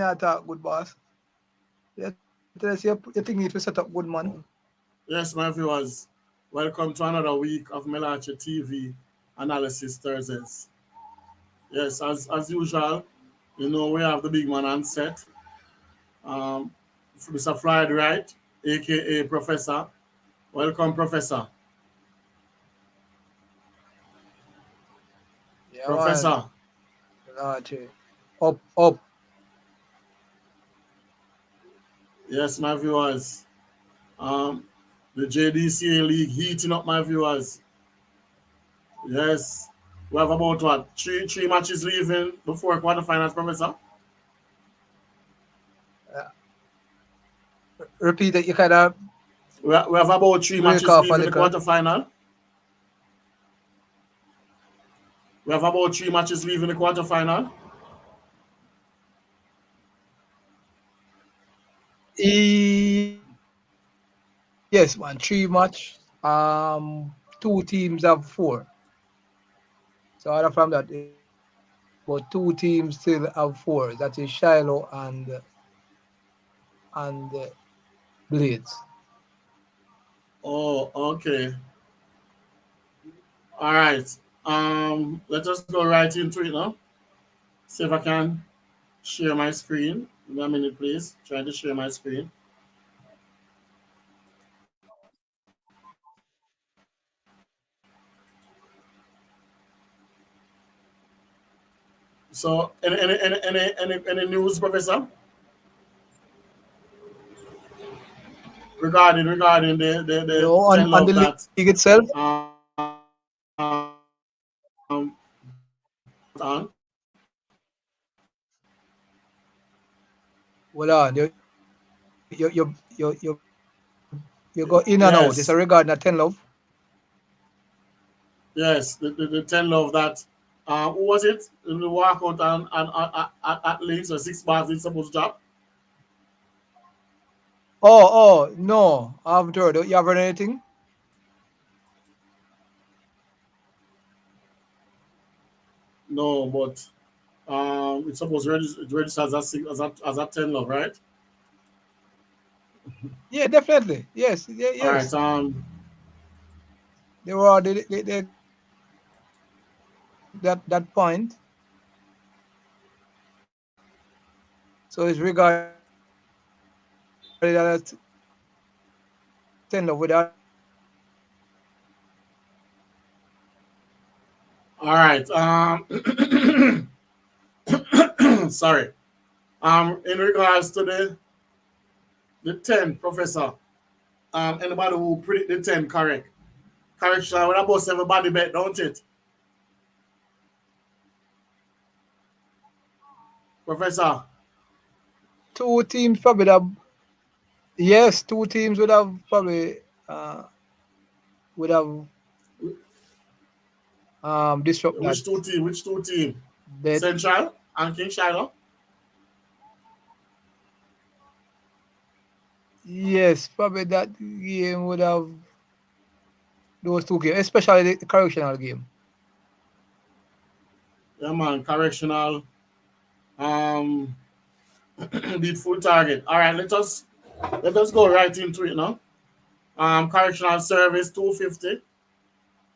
attack, good boss. You think it will set up good man. Yes, my viewers, welcome to another week of Mellache TV Analysis Thursdays. Yes, as usual, we have the big man on set, um, Mr. Floyd Wright, aka Professor. Welcome, Professor. Yeah, man. Professor. Mellache. Up. Yes, my viewers. Um, the JDCA League heating up, my viewers. Yes, we have about what three matches leaving before quarterfinals, Professor. Uh, Repeat it. You kind of We have about three break matches off a leaving the little. quarterfinal. We have about three matches leaving the quarterfinal. Yes, man. 3 match. Two teams have four. So other from that, but two teams still have four. That is Shiloh and Blades. Oh, okay. All right. Let us go right into it now. See if I can share my screen. Give me a minute, please. Trying to share my screen. So, any news, Professor, regarding the No, 10 on love the league that itself. on? Well, you go in and out. It's a Yes, regarding a 10 love. yes, the 10 love that who was it? In the walkout at least or 6 bars it's supposed to drop. Oh, no. I haven't heard. You haven't heard anything? No, but it's supposed to register as a 10 love, right? Yeah, definitely. Yes, All right. yes. They that point. So it's regarding that 10 love without. All right. Sorry. In regards to the 10, Professor. Anybody who predict the 10 correct? Correction, when I both everybody bet, don't it? Professor. Two teams probably have. Yes, two teams would have probably would have disrupt that Which two team? Which two team? bet. Central and King Shiloh? Yes, probably that game would have those two games, especially the correctional game. Yeah, man. Correctional. Um, beat full target. All right, let us go right into it now. Correctional service 250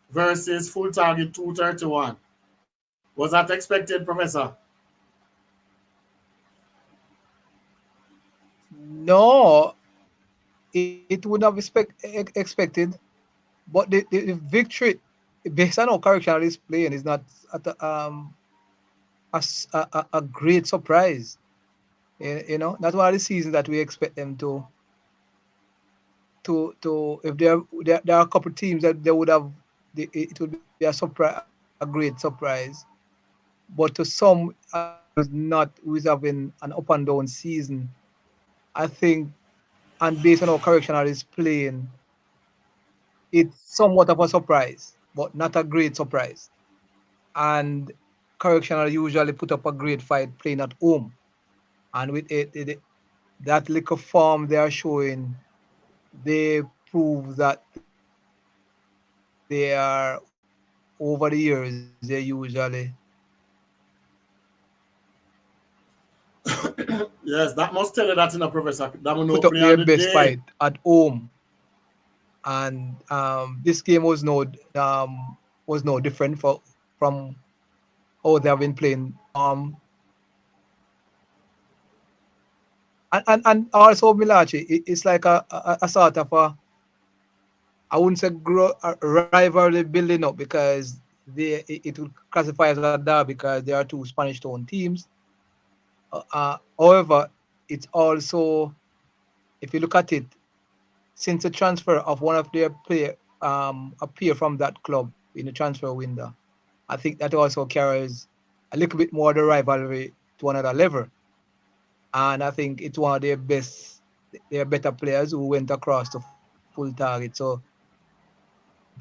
versus full target 231. Was that expected, Professor? No, it would have expected, but the victory based on how correctional is playing is not at a great surprise. Not one of the seasons that we expect them to if there are a couple teams that they would have it would be a surprise, a great surprise, but to some not who's having an up and down season, I think, and based on how correctional is playing, it's somewhat of a surprise, but not a great surprise. And correctional usually put up a great fight playing at home, and with that little form they are showing, they prove that they are over the years they usually Yes, that must tell you that in a Professor. Domino put up play their on the best day. fight at home, and this game was no different from how they have been playing. And also Mellache, it's like a sort of a, I wouldn't say a rivalry building up, because it would classify as a derby because there are two Spanish town teams. However, it's also, if you look at it, since the transfer of one of their player a player from that club in the transfer window, I think that also carries a little bit more of the rivalry to another level. And I think it's one of their better players who went across to full target. So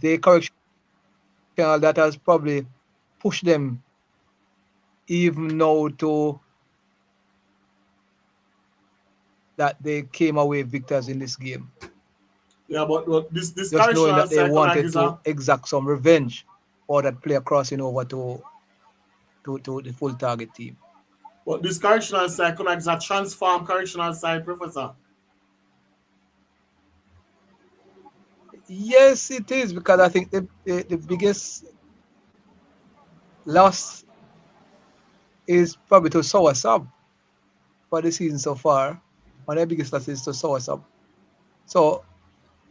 the correctional that has probably pushed them even now to that they came away victors in this game, Yeah, but this just knowing correctional that they psycholag wanted is to a exact some revenge for that player crossing over to the full target team. but this correctional psycholag is a transform correctional side, Professor. Yes, it is, because I think the biggest loss is probably to Sour Sub for the season so far. One of the biggest losses to Sour Sub. So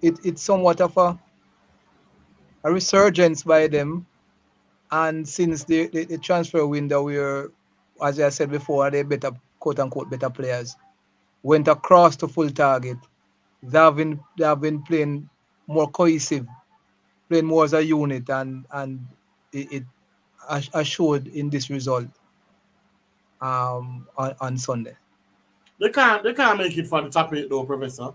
it's somewhat of a resurgence by them. And since the transfer window, where, as I said before, they better, quote unquote, better players, went across to full target, they have been playing more cohesive, playing more as a unit, and it assured in this result on Sunday. They can't make it for the top eight though, Professor.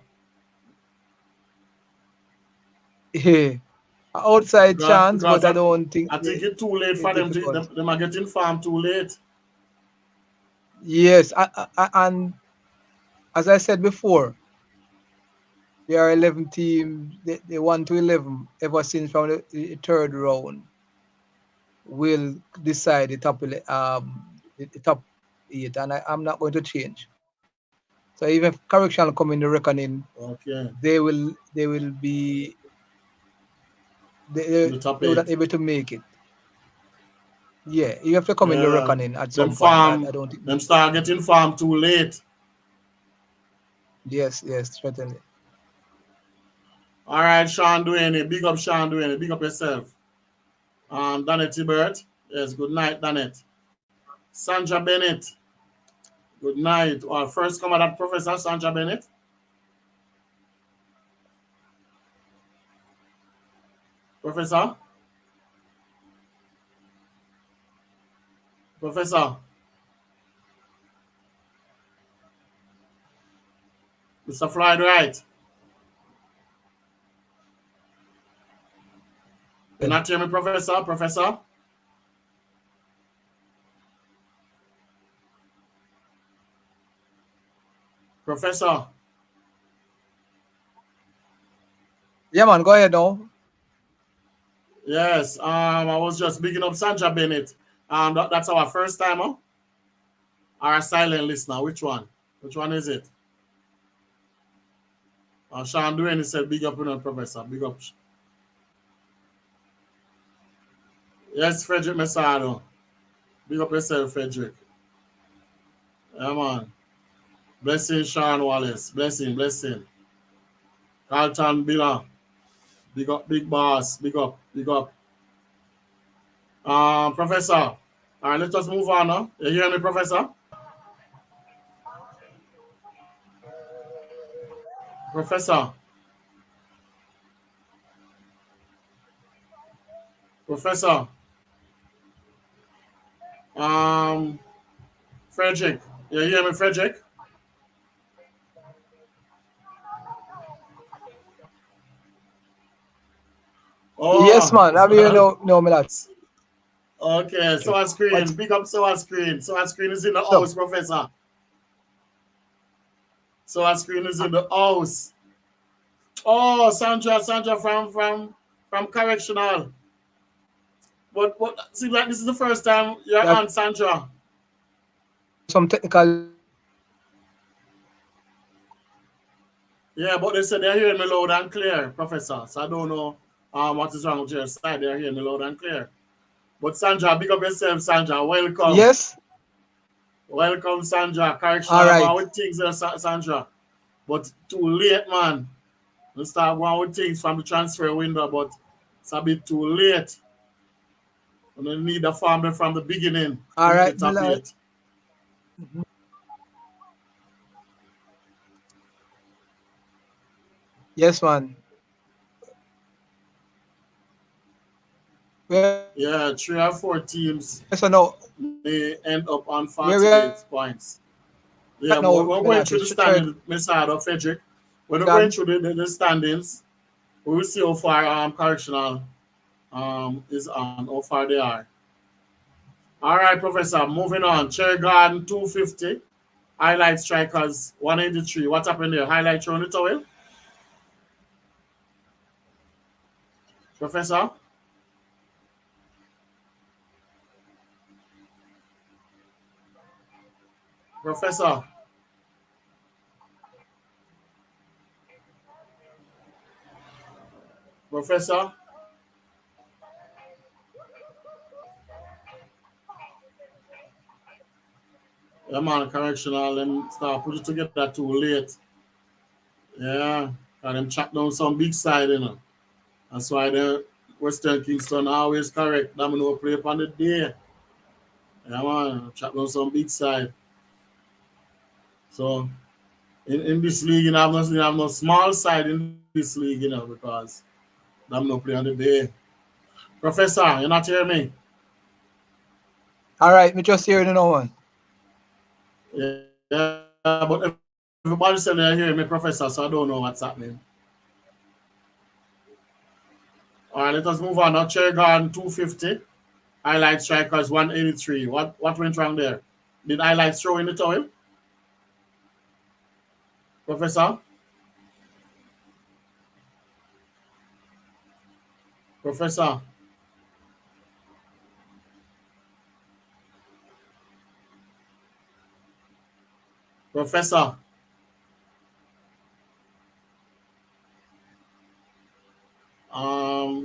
Outside Because chance, because but I I, don't think I think it's too late it's for them to difficult. them are getting farmed too late. Yes, and as I said before, there are 11 teams. The 1 to 11, ever since from the third round, will decide the top 8, and I'm not going to change. So even if correction come in the reckoning, Okay. they will be In the top they will not eight. able to make it. Yeah, you have to come in the Yeah. reckoning at Them some point. I farm don't think. them start getting farmed too late. Yes, yes, certainly. All right, Sean Duane. Big up Sean Duane. Big up yourself. Danet Tibert. Yes, good night, Danet. Sandra Bennett. Good night. Our first come at that Professor Sandra Bennett. Professor. Professor. Mr. Floyd Wright. You not hear me, Professor? Professor? Professor? Yeah, man, go ahead now. Yes. I was just bigging up Sandra Bennett. That's our first timer. Our silent listener. Which one? Which one is it? Sean Duane said, big up, Professor. Big up. Yes, Frederick Messado. Big up yourself, Frederick. Yeah, man. Blessing, Sean Wallace. Blessing, blessing. Carlton Billa. Big up, big boss. Big up, big up. Professor. All right, let's just move on now. You hear me, Professor? Professor. Professor. Um, Frederick. You hear me, Frederick? Yes, Oh, man. I mean, no, me that. okay. So on screen. What's Big up so on screen. So on screen is in the up? house, Professor. So on screen is in the house. Oh, Sandra from correctional. But seems like this is the first time you're That on, Sandra. some technical. Yeah, but they said they're hearing me loud and clear, Professor. So I don't know what is wrong with your side. They're hearing me loud and clear. But Sandra, big up yourself, Sandra. Welcome. Yes. Welcome, Sandra. Correction, All I'm right. going with things there, Sandra. But too late, man. We start going with things from the transfer window, but it's a bit too late. We need the farmer from the beginning to All hit the right, top Mellache. 8. Yes, man. Yeah, 3 or 4 teams So now, may end up on where we are 48 points. right Yeah, now, we're going Mellache, through the third standings, Mr. Frederick. When we're going Dan. through the standings, we will see how far correctional is on, how far they are. All right, Professor, moving on. Cherry Garden 250. Highlight strikers 183. What happened there? Highlight thrown the towel? Professor? Professor? Professor? Yeah, man, correctional. Them start put it together too late. Yeah, and them chop down some big side, you know. That's why the Western Kingston always correct. Domino play upon the day. Yeah, man, chop down some big side. So in this league, you have no small side in this league, because Domino play on the day. Professor, you not hear me? All right, me just hearing no one. Yeah, but everybody said they're hearing me, Professor, so I don't know what's happening. All right, let us move on now. Cherry Garden 250. Highlight strikers 183. What went wrong there? Did highlights throw in the towel? Professor? Professor? Professor?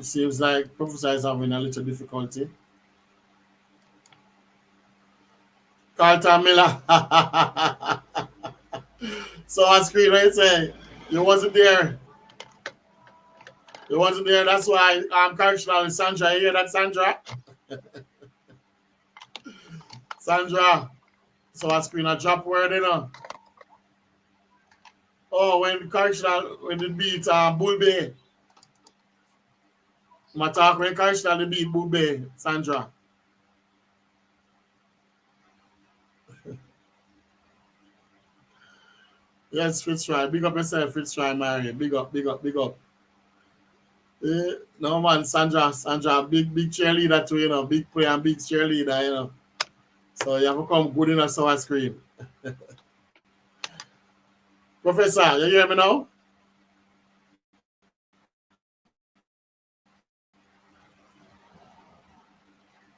Seems like Professor is having a little difficulty. Carlton Miller. So on screen, right? Say you wasn't there. You wasn't there. That's why I'm correctional with Sandra. You hear that, Sandra? Sandra. So on screen, I drop word, Oh, when correctional, when they beat Bull Bay. My talk when correctional they beat Bull Bay, Sandra. Yes, Fitzroy. Big up yourself, Fitzroy, Mary. Big up, big up, big up. No man, Sandra, big cheerleader too, big player and big cheerleader. So you have to come good in a sour screen. Professor, you hear me now?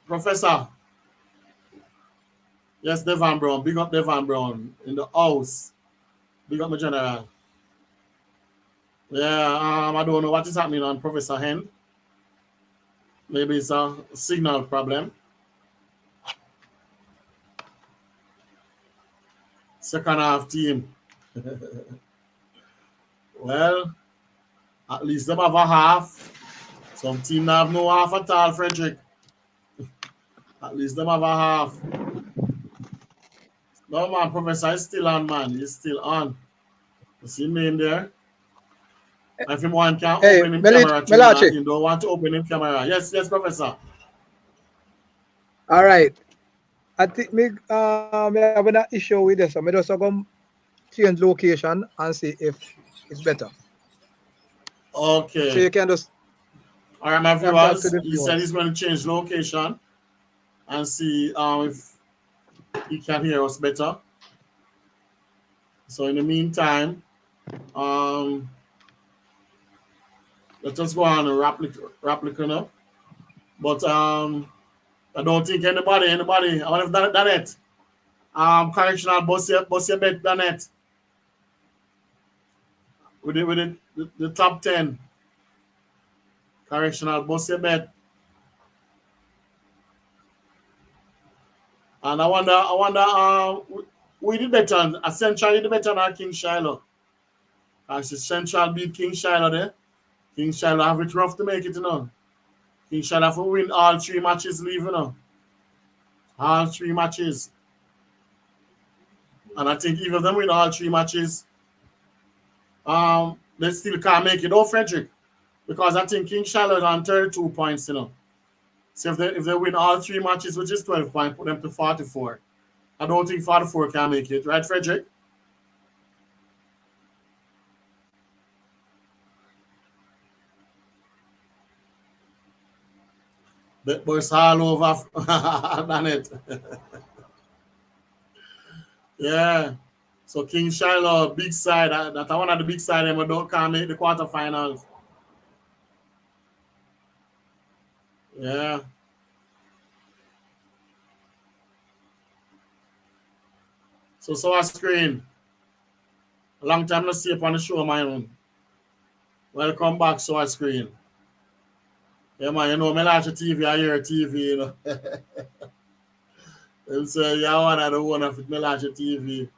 Professor. Yes, Devon Brown. Big up Devon Brown in the house. Big up my general. Yeah, I don't know what is happening on Professor Hen. Maybe it's a signal problem. Second half team. Well, at least them have a half. Some team have no half at all, Frederick. At least them have a half. No man, Professor is still on, man. He's still on. You see name there? If him want can Hey, open him camera too, Mellache. he don't want to open him camera. Yes, Professor. All right. I think me having an issue with this. So me just go change location and see if it's better. So Okay. you can just All right, my can talk to viewers. the He said he's viewers. going to change location and see if he can hear us better. So in the meantime, um, let us go on and replica now. But I don't think anybody. I wonder if that it. Correctional boss your bet done it. the top 10. Correctional boss bet. And I wonder we did better on Central did better on King Shiloh. As the Central beat King Shiloh there. King Shiloh have it rough to make it, you know. King Shiloh have to win all 3 matches leave, you know. All 3 matches. And I think even if them win all 3 matches, they still can't make it. Oh, Frederick. Because I think King Shiloh is on 32 points, you know. So if they win all 3 matches, which is 12 points, put them to 44. I don't think 44 can make it. Right, Frederick? But it's all over, done it. Yeah. So King Shiloh, big side, that one of the big side, them don't can't make the quarterfinals. Yeah. So I screen. A long time to see up on the show, my own. Welcome back, so I screen. Yeah, man, you know, Mellache TV, I hear TV, you know. Them say, yeah, one of the one of Mellache TV.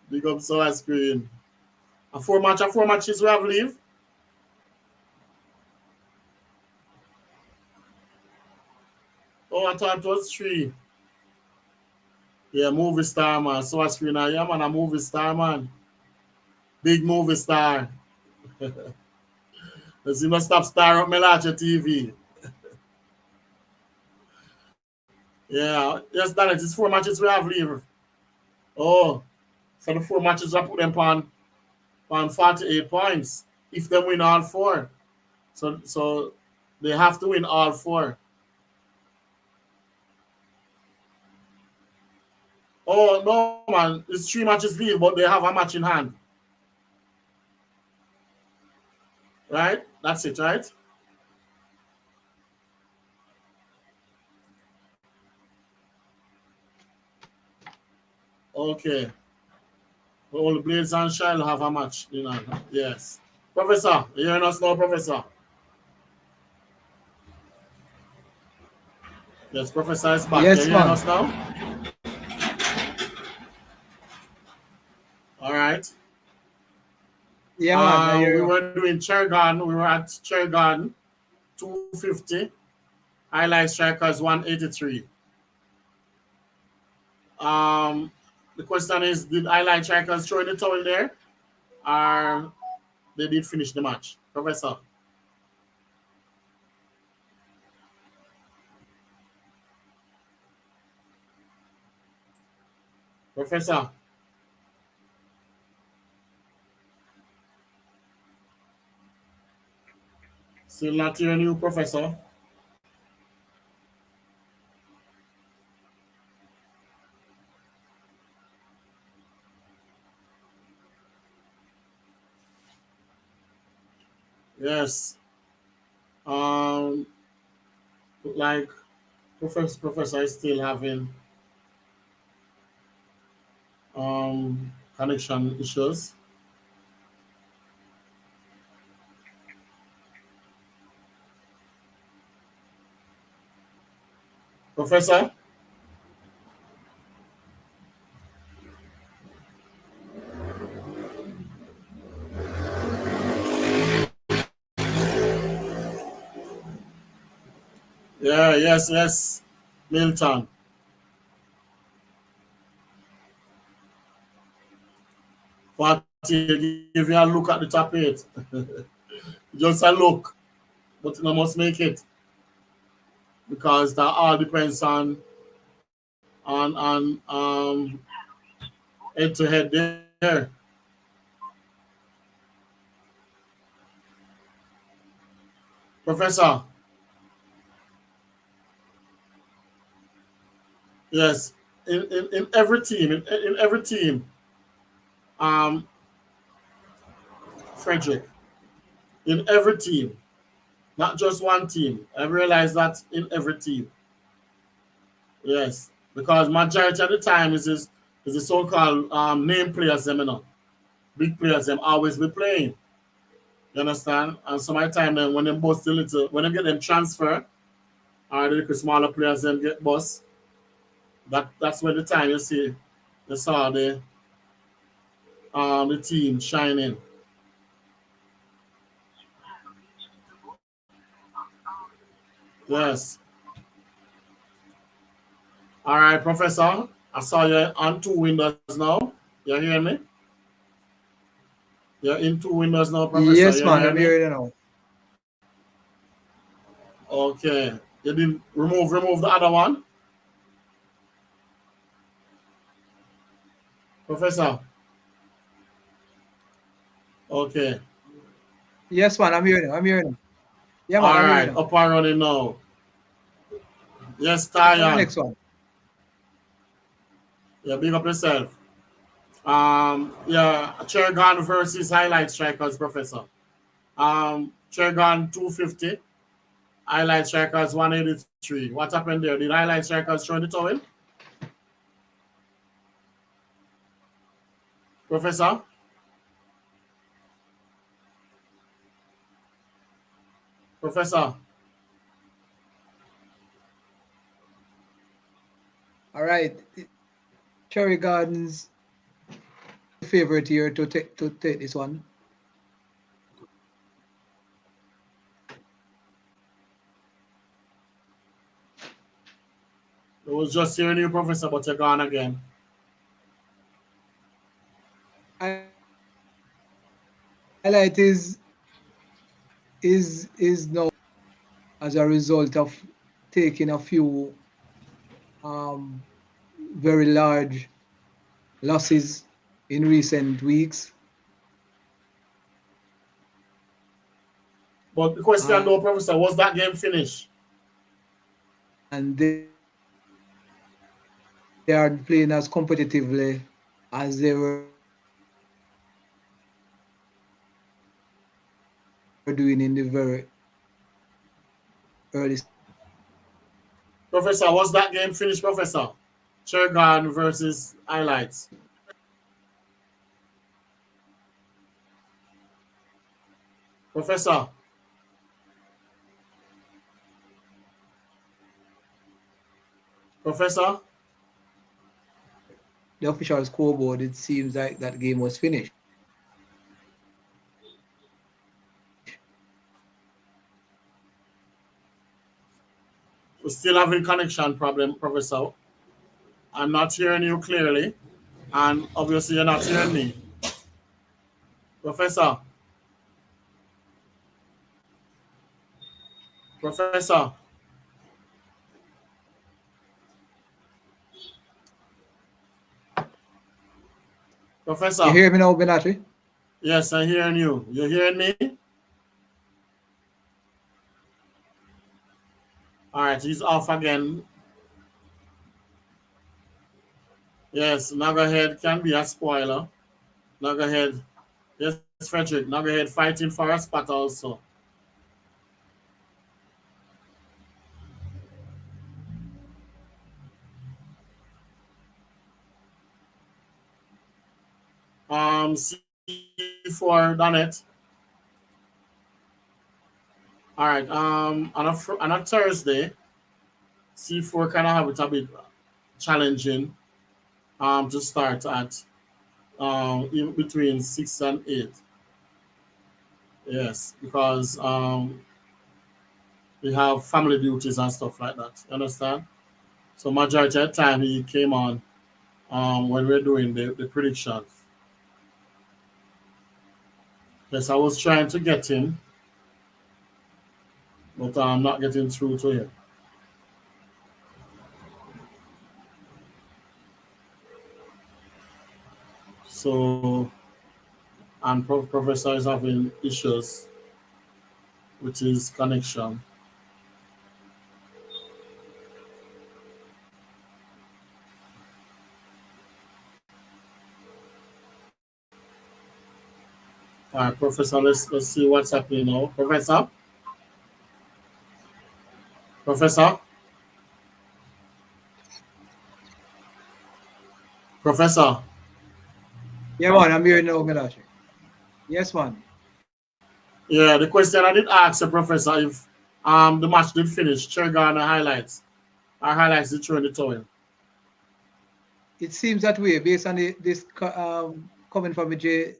Big up, so I screen. A 4 matches we have leave. Oh, I thought it was 3. Yeah, movie star, man. So I screen, yeah, man, a movie star, man. Big movie star. Let's not stop star up Mellache TV. Yeah, yes, that it is 4 matches we have leave. Oh, so the 4 matches I put them on 48 points. If they win all 4. So they have to win all 4. Oh no, man, it's 3 matches leave, but they have a match in hand. Right? That's it, right? Okay. All the Blades and Shiloh have a match, you know. Yes. Professor, you hearing us now, Professor? Yes, Professor is back. Yes, You hearing man. us now? All right. Yeah, man. I hear We you. were doing chair garden. We were at chair garden 250. Highlight strikers 183. The question is, did highlight strikers throw in the towel there? Or they did finish the match? Professor. Professor. Still not hearing you, Professor. Yes. Like Professor is still having connection issues. Professor? Yeah, yes. Milton. Fatih, give you a look at the top 8. Just a look. But you must make it. Because that all depends on head to head there. Professor. Yes. In every team, in every team, um, Frederick, in every team, not just one team. I realize that in every team. Yes, because majority of the time is the so-called name players, them, you know. big players them always be playing. You understand? And some of the time then when them bust a little, when they get them transfer, or the little smaller players them get bust, that's when the time you saw the team shining. Yes. All right, Professor. I saw you on two windows now. You hear me? You're in two windows now, Professor. Yes, You man, hear I'm me? hearing you now. Okay. You didn't remove the other one, Professor. Okay. Yes, man, I'm hearing you. I'm hearing you. Yeah, man, All I'm hearing right. you. Up and running now. Yes, What's the Tyan. next one? Yeah, big up yourself. Yeah, Chergon versus Highlight Strikers, Professor. Chergon 250, Highlight Strikers 183. What happened there? Did Highlight Strikers throw the towel? Professor? Professor? All right. Cherry Gardens favorite here to take this one. It was just hearing you, Professor, but you're gone again. Highlight is now as a result of taking a few um, very large losses in recent weeks. But the question Uh, though, Professor, was that game finished? and they are playing as competitively as they were doing in the very early stages. Professor, was that game finished, Professor? Chergon versus Highlights. Professor, Professor, The official scoreboard, it seems like that game was finished. we're still having connection problem, Professor. I'm not hearing you clearly, and obviously you're not hearing me. Professor, Professor, You Professor. hear me now, Benatri? Yes, I'm hearing you. You hearing me? All right, he's off again. Yes, Nagahead can be a spoiler. Nagahead, yes, Frederick. Nagahead fighting for a spot also. C4 done it. All right. On a Thursday, C4 kind of have it a bit challenging. To start at in between 6 and 8. Yes, because we have family duties and stuff like that. You understand? So majority of the time he came on when we're doing the predictions. Yes, I was trying to get him, but I'm not getting through to him. So, and Professor is having issues with his connection. All right, Professor, let's see what's happening now. Professor, Professor. Yeah, man, I'm here now, Mellache. Yes, man. Yeah, the question I did ask the professor if the match did finish, trigger and the highlights. Our highlights did throw in the towel. It seems that way based on coming from the J.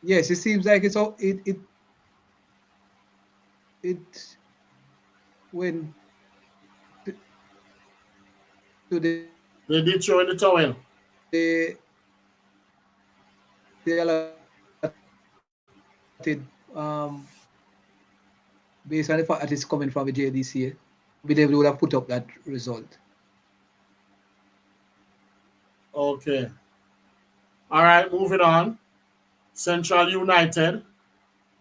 Yes, it seems like it went to They did throw in the towel. the allotted based on the fact that it's coming from the JDCA. Believe they would have put up that result. Okay. All right, moving on. Central United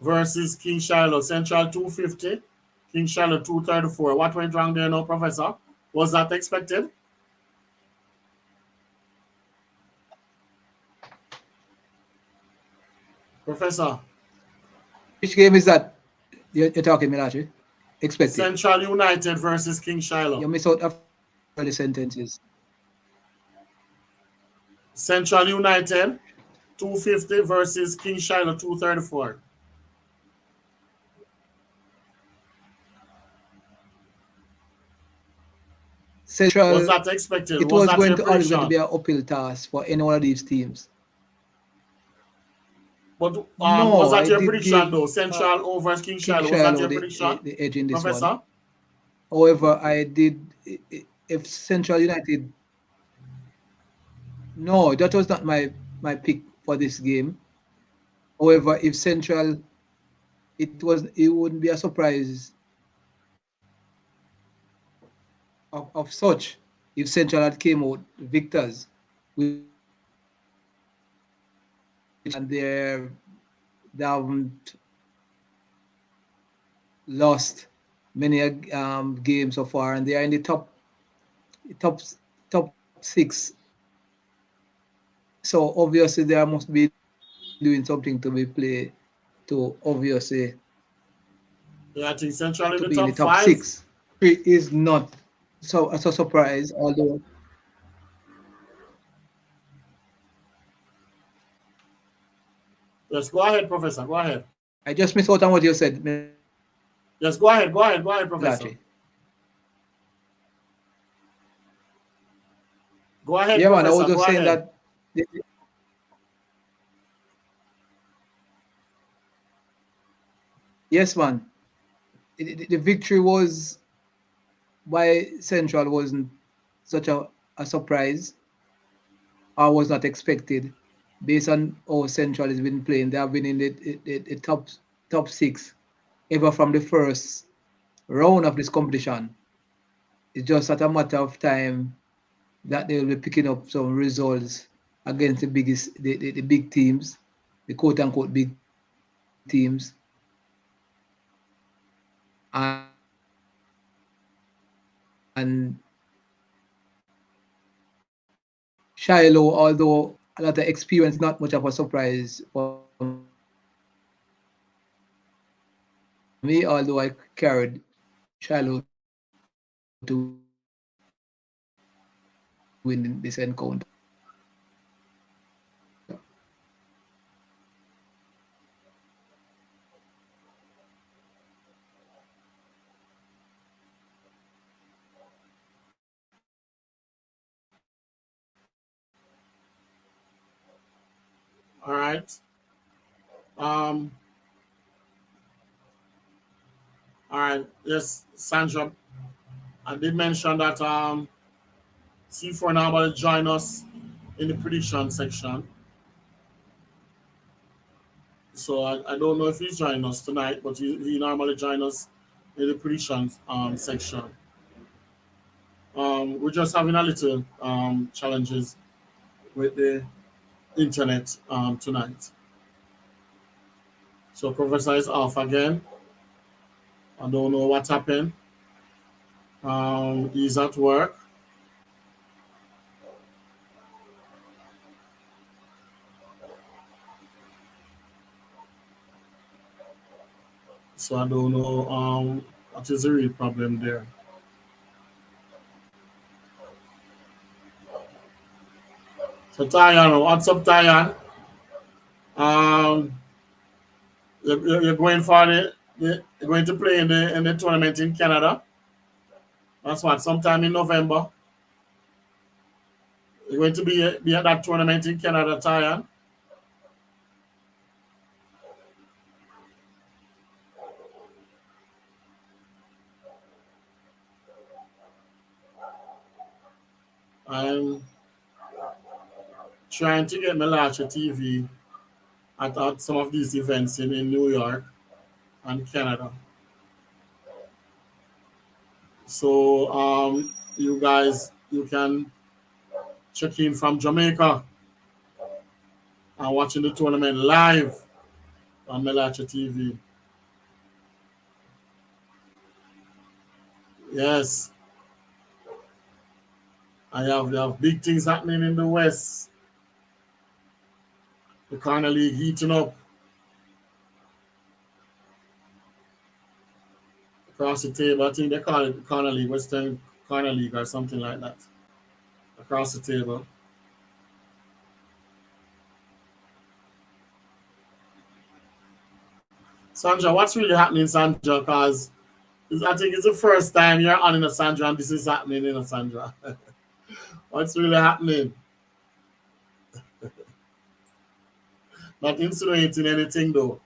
versus King Shiloh. Central 250, King Shiloh 234. What went wrong there now, Professor? Was that expected? Professor, Which game is that you're talking, Mellache? Expected. Central United versus King Shiloh. You miss out after the sentences. Central United 250 versus King Shiloh 234. Was Central, that expected? it Was was that going your to always going to prediction? be an uphill task for any one of these teams. But was No, that I your did prediction give though? Central over King King Shiloh. Was that Shiloh your prediction, the edge in this one. Professor? However, I did if Central United. No, that was not my pick for this game. However, if Central, it wouldn't be a surprise of such if Central had came out victors, which and they haven't lost many games so far, and they are in the top top six. So obviously they must be doing something to be play to obviously Yeah, I think Central in to the be in the top top five. six. It is not so a surprise, although Yes, go ahead, Professor. Go ahead. I just missed out on what you said, Mellache. Yes, go ahead. Go ahead. Go ahead, Professor. Go ahead, Yeah, man, I was Professor. Go just saying ahead. that yes, man, the victory was by Central wasn't such a surprise or was not expected based on how Central has been playing. They have been in the top six ever from the first round of this competition. It's just at a matter of time that they will be picking up some results against the big teams, the quote unquote big teams. And Shiloh, although a lot of experience, not much of a surprise for me, although I carried Shiloh to win this encounter. All right. Um. All right. Yes, Sandra. I did mention that C4 now about to join us in the prediction section. So I don't know if he's joining us tonight, but he normally joins us in the predictions section. We're just having a little challenges with the internet tonight. So Professor is off again. I don't know what happened. He's at work. So I don't know what is the real problem there. So Tyan, what's up, Tyan? Um, you're going for you're going to play in the tournament in Canada. That's what, sometime in November. You're going to be at that tournament in Canada, Tyan. I'm trying to get Mellache TV at some of these events in New York and Canada. So you guys, you can check in from Jamaica and watching the tournament live on Mellache TV. Yes, we have big things happening in the West. The Corner League heating up across the table. I think they call it the Corner League, Western Corner League or something like that. Across the table. Sandra, what's really happening, Sandra? Because I think it's the first time you're on in a Sandra and this is happening in a Sandra. What's really happening? Not insinuating anything though.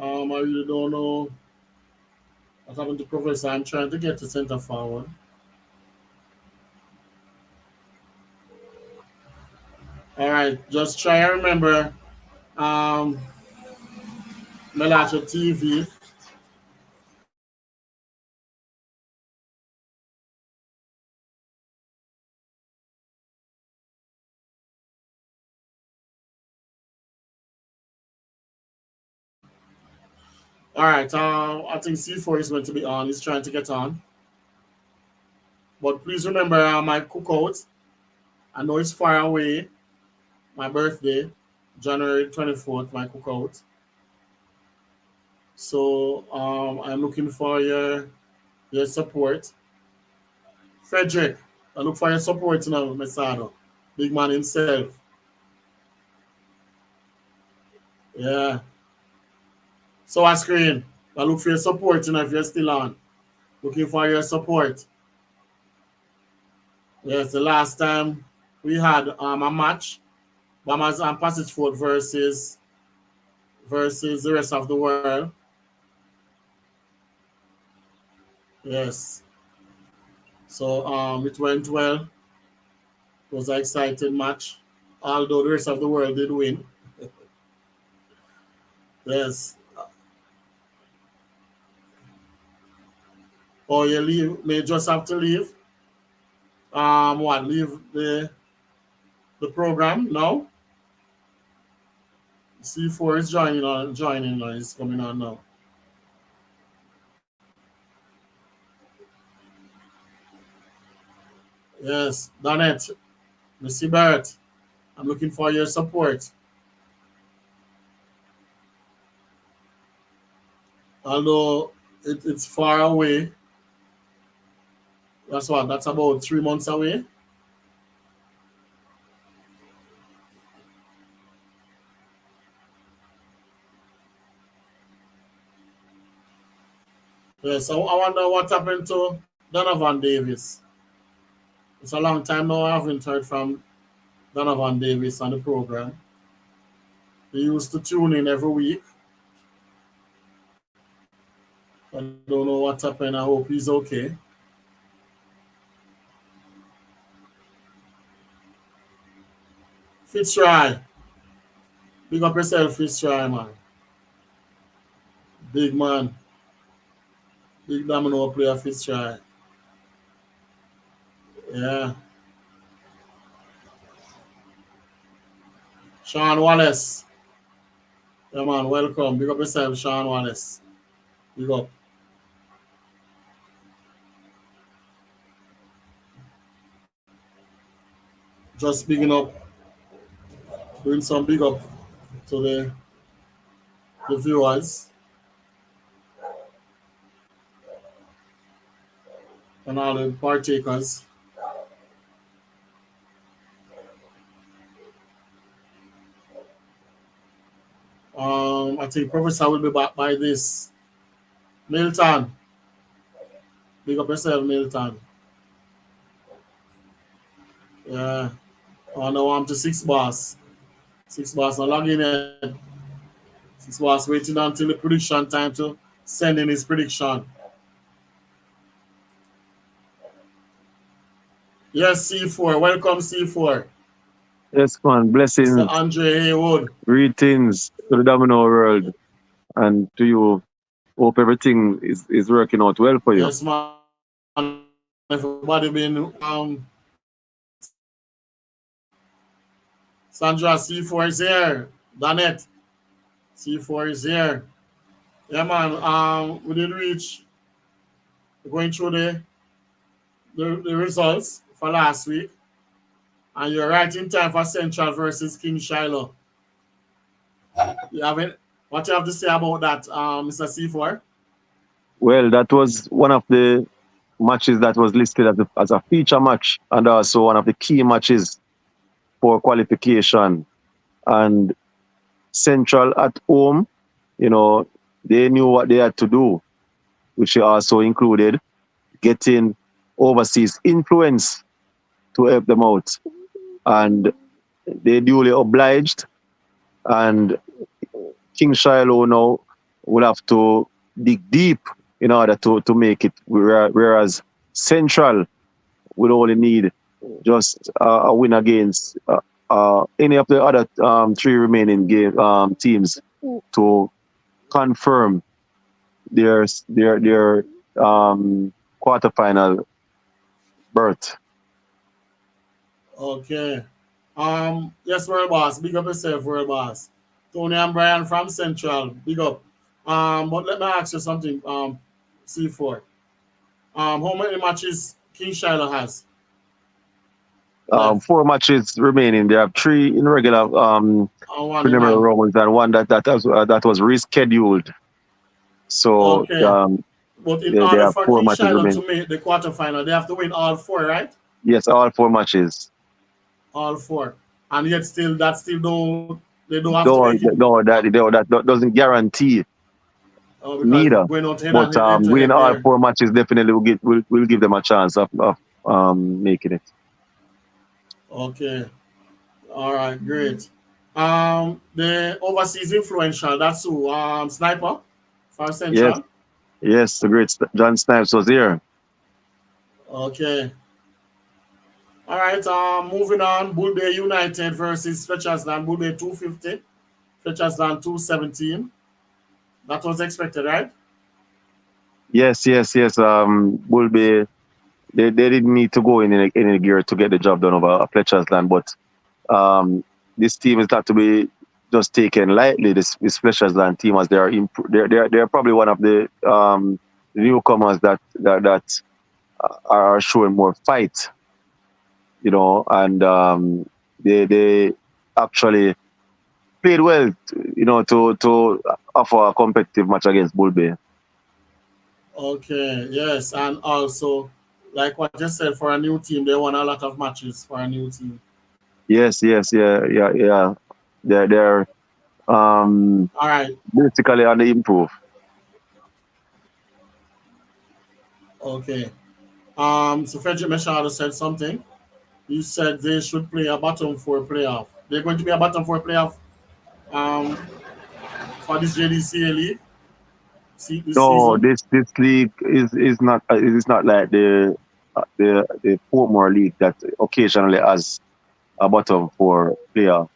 I really don't know what happened to Professor. I'm trying to get to center forward. All right, just try and remember Mellache TV. All right, I think C4 is going to be on. He's trying to get on. But please remember my cookout. I know it's far away. My birthday, January 24th, my cookout. So I'm looking for your support. Frederick, I look for your support now, Mesado. Big man himself. Yeah. So I screen. I look for your support if you're still on. Looking for your support. Yes, the last time we had a match, Bahamas and Passage Fort versus the rest of the world. Yes. So it went well. It was an exciting match. Although the rest of the world did win. Yes. Or you leave, may just have to leave. Leave the program now. C4 is joining now. It's coming on now. Yes, Donette, Missy Barrett, I'm looking for your support. Although it's far away. That's about 3 months away. Yes, I wonder what happened to Donovan Davis. It's a long time now I haven't heard from Donovan Davis on the program. He used to tune in every week. I don't know what happened. I hope he's okay. Fitzroy, big up yourself, Fitzroy, man. Big man. Big domino player, Fitzroy. Yeah. Sean Wallace. Yeah, man, welcome. Big up yourself, Sean Wallace. Big up. Just bigging up, doing some big up today. the viewers and all the partakers. I think Professor will be back by this. Milton, big up yourself, Milton. Yeah. Oh, now I'm to six boss. Six boss not logging in. Six boss waiting until the prediction time to send in his prediction. Yes, C4. Welcome, C4. Yes, man. Mr. Blessings, Andre Haywood. greetings to the Domino world, and to you. Hope everything is working out well for you. Yes, man. Everybody been Sandra, C4 is here. Danette, C4 is here. Yeah, man. We did reach going through the results for last week, and you're right in time for Central versus King Shiloh. You haven't. What you have to say about that, Mr. C4? Well, that was one of the matches that was listed as a feature match, and also one of the key matches for qualification. And Central at home, you know, they knew what they had to do, which also included getting overseas influence to help them out. And they duly obliged. And King Shiloh now will have to dig deep in order to make it, whereas Central will only need just a win against any of the other three remaining teams to confirm their quarterfinal berth. Okay. Yes, World Boss. Big up yourself, World Boss. Tony and Brian from Central. Big up. But let me ask you something, C4. How many matches King Shiloh has left? 4 matches remaining. They have 3 in regular And one in preliminary hand. rounds and one that was rescheduled. So Okay. But in they order have for 4 King matches Shiloh remaining. to make the quarterfinal, they have to win all four, right? Yes, all 4 matches. All four. And yet still that still don't they don't have to No, make it that doesn't guarantee because neither. going out But head to winning head all there. 4 matches definitely will give them a chance of making it. Okay. All right, great. The overseas influential, that's who? Sniper for Yes, Central. yes, the great John Snipes was here. Okay. All right, moving on. Bull Bay United versus Fletchersland. Bull Bay 250, Fletchersland 217. That was expected, right? Yes. Will be they didn't need to go in a gear to get the job done over Fletcher's Land, but this team is not to be just taken lightly. This Fletcher's Land team, as they're probably one of the newcomers that are showing more fight, and they actually played well, to offer a competitive match against Bull Bay. Okay, yes, and also, like what you said, for a new team, they won a lot of matches for a new team. Yes, yeah. They're All right, basically on the improve. okay. So Frederick Machado said something. He said they should play a bottom four playoff. They're going to be a bottom four playoff um, for this JDCA league this No, season. this league is not like the Portmore league that occasionally has a bottom four player.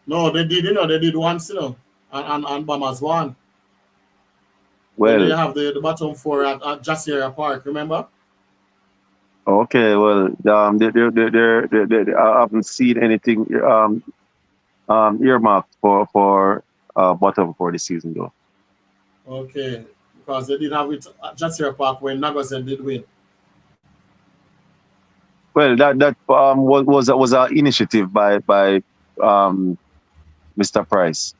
No, they did, they did once, and Bombers won. When they Well, have the bottom four at Jassiera Park, remember? okay, well, I haven't seen anything earmarked for bottom for this season though. Okay, because they did have it at Jassiera Park when Nagosen did win. Well, that was an initiative by um, Mr. Price.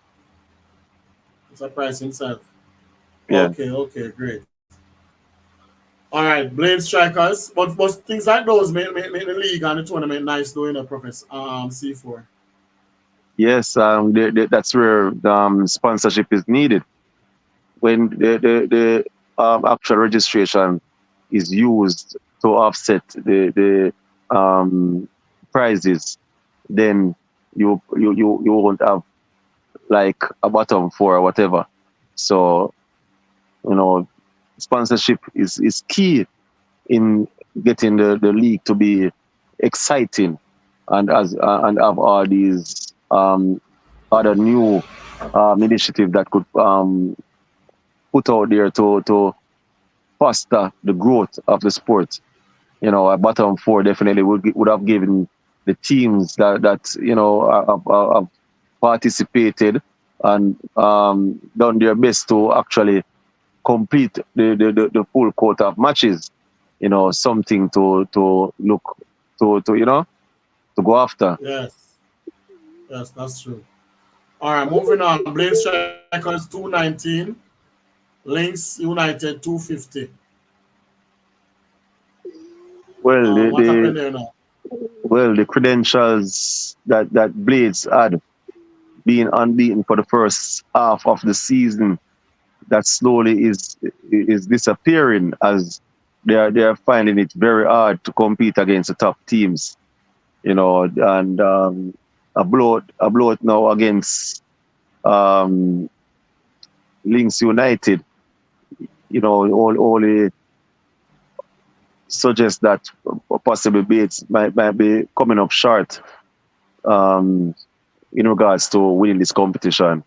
surprise himself. Yeah. Okay, great. All right, Blade Strikers. But things like those make the league and the tournament nice though, Professor C4. Yes, that's where sponsorship is needed. When the actual registration is used to offset the prizes, then you won't have like a bottom four or whatever. So, you know, sponsorship is key in getting the league to be exciting and have all these other new initiative that could put out there to foster the growth of the sport. You know, a bottom four definitely would have given the teams that you know have participated and done their best to actually complete the full quota of matches. You know, something to look to you know to go after. Yes, that's true. All right, moving on. Blade Strikers 219, Links United 250. Well, What happened there now? the credentials that Blades had, being unbeaten for the first half of the season, that slowly is disappearing as they are finding it very hard to compete against the top teams. You know, and a blow now against um, Links United. You know, only suggests that possibly Bates might be coming up short um, in regards to winning this competition.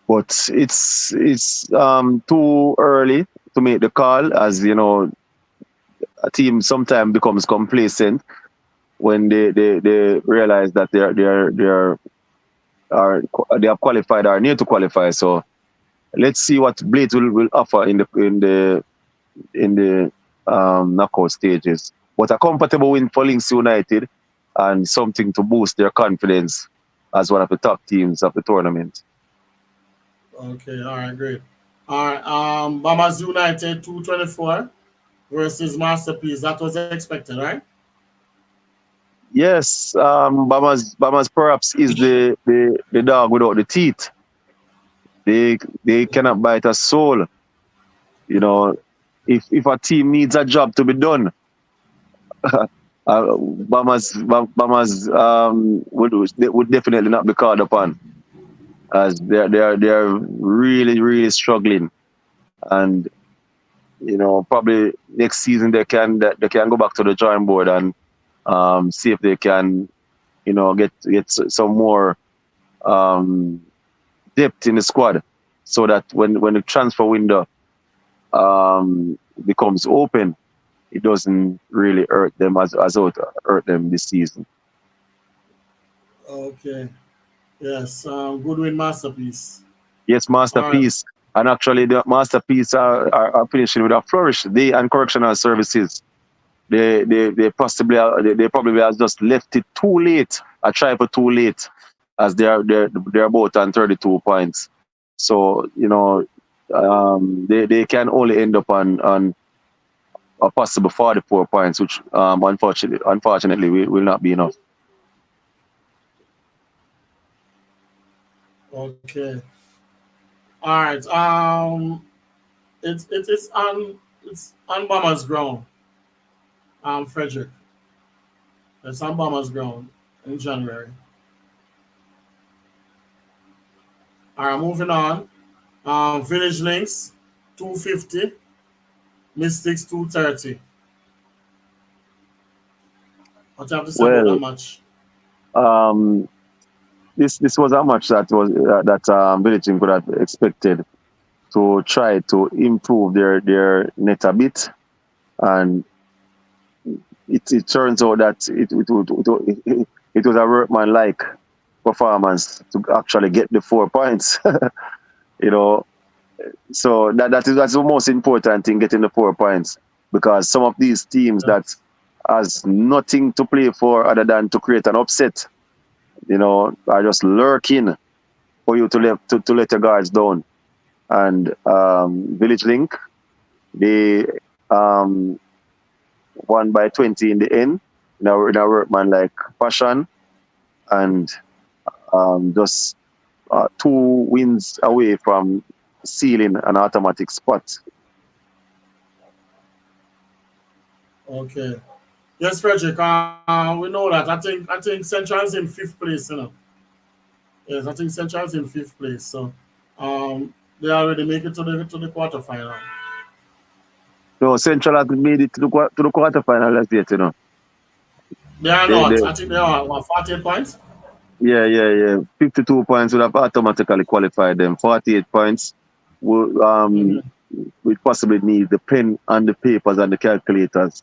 But it's too early to make the call, as you know, a team sometimes becomes complacent when they realize that are they have qualified or near to qualify. So let's see what Blades will offer in the knockout stages. But a comfortable win for Links United and something to boost their confidence as one of the top teams of the tournament. Okay, all right, great. All right, Bombers United 224 versus Masterpiece. That was expected, right? Yes, Bamas perhaps is the dog without the teeth. They cannot bite a soul. You know, if a team needs a job to be done, Bamas would definitely not be called upon, as they're really struggling. And you know, probably next season they can go back to the drawing board and see if they can, you know, get some more um, depth in the squad, so that when the transfer window becomes open, it doesn't really hurt them as it hurt them this season. Okay. Yes, good win, Masterpiece. Yes, All right. masterpiece, and actually the masterpiece are finishing with a flourish. They and correctional services. They possibly they probably have just left it too late. A try for too late, as they're both on 32 points. So you know, they can only end up on a possible 44 points, which unfortunately will not be enough. Okay. All right. It's on Bombers ground. Frederick. It's on Bombers ground in January. All right, moving on. Village Links 250, Mystics 230. What do you have to say about that Well, match? um, this was a match that Village could have expected to try to improve their net a bit, and it turns out that it was a workman-like performance to actually get the 4 points. You know, so that's the most important thing, getting the 4 points, because some of these teams Yeah. that has nothing to play for other than to create an upset, you know, are just lurking. for you to let your guards down. And Village Link, they won by 20 in the end in a workman like fashion, and just 2 wins away from sealing an automatic spot. Okay. Yes, Frederick. We know that. I think Central is in 5th place. Yes, I think Central is in 5th place. So they already make it to the quarterfinal. No, Central has made it to the quarterfinal last year. They are not. I think they are 48 points. Yeah. 52 points would have automatically qualified them. 48 points would we possibly need the pen and the papers and the calculators.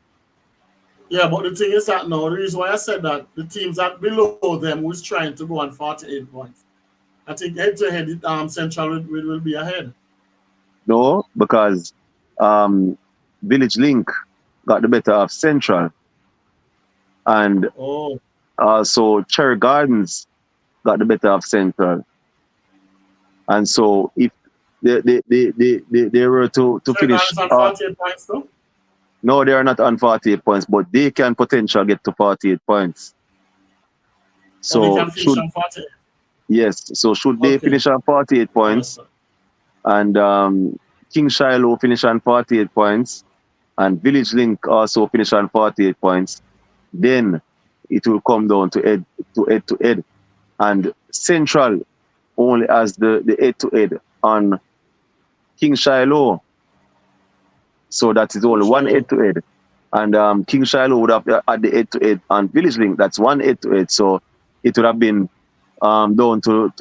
Yeah, but the thing is that now, the reason why I said that, the teams that below them who's trying to go on 48 points. I think head-to-head, Central will be ahead. No, because Village Link got the better of Central. And also Cherry Gardens got the better of Central. And so if they were to finish... Gardens on 48 points though? No, they are not on 48 points, but they can potentially get to 48 points. So they can finish on 48? Yes. So should they finish on 48 points, and King Shiloh finish on 48 points, and Village Link also finish on 48 points, then it will come down to head. And Central only has the head-to-head on King Shiloh. So that is only one head-to-head. And King Shiloh would have had the head-to-head on Village Link. That's one head-to-head. So it would have been down to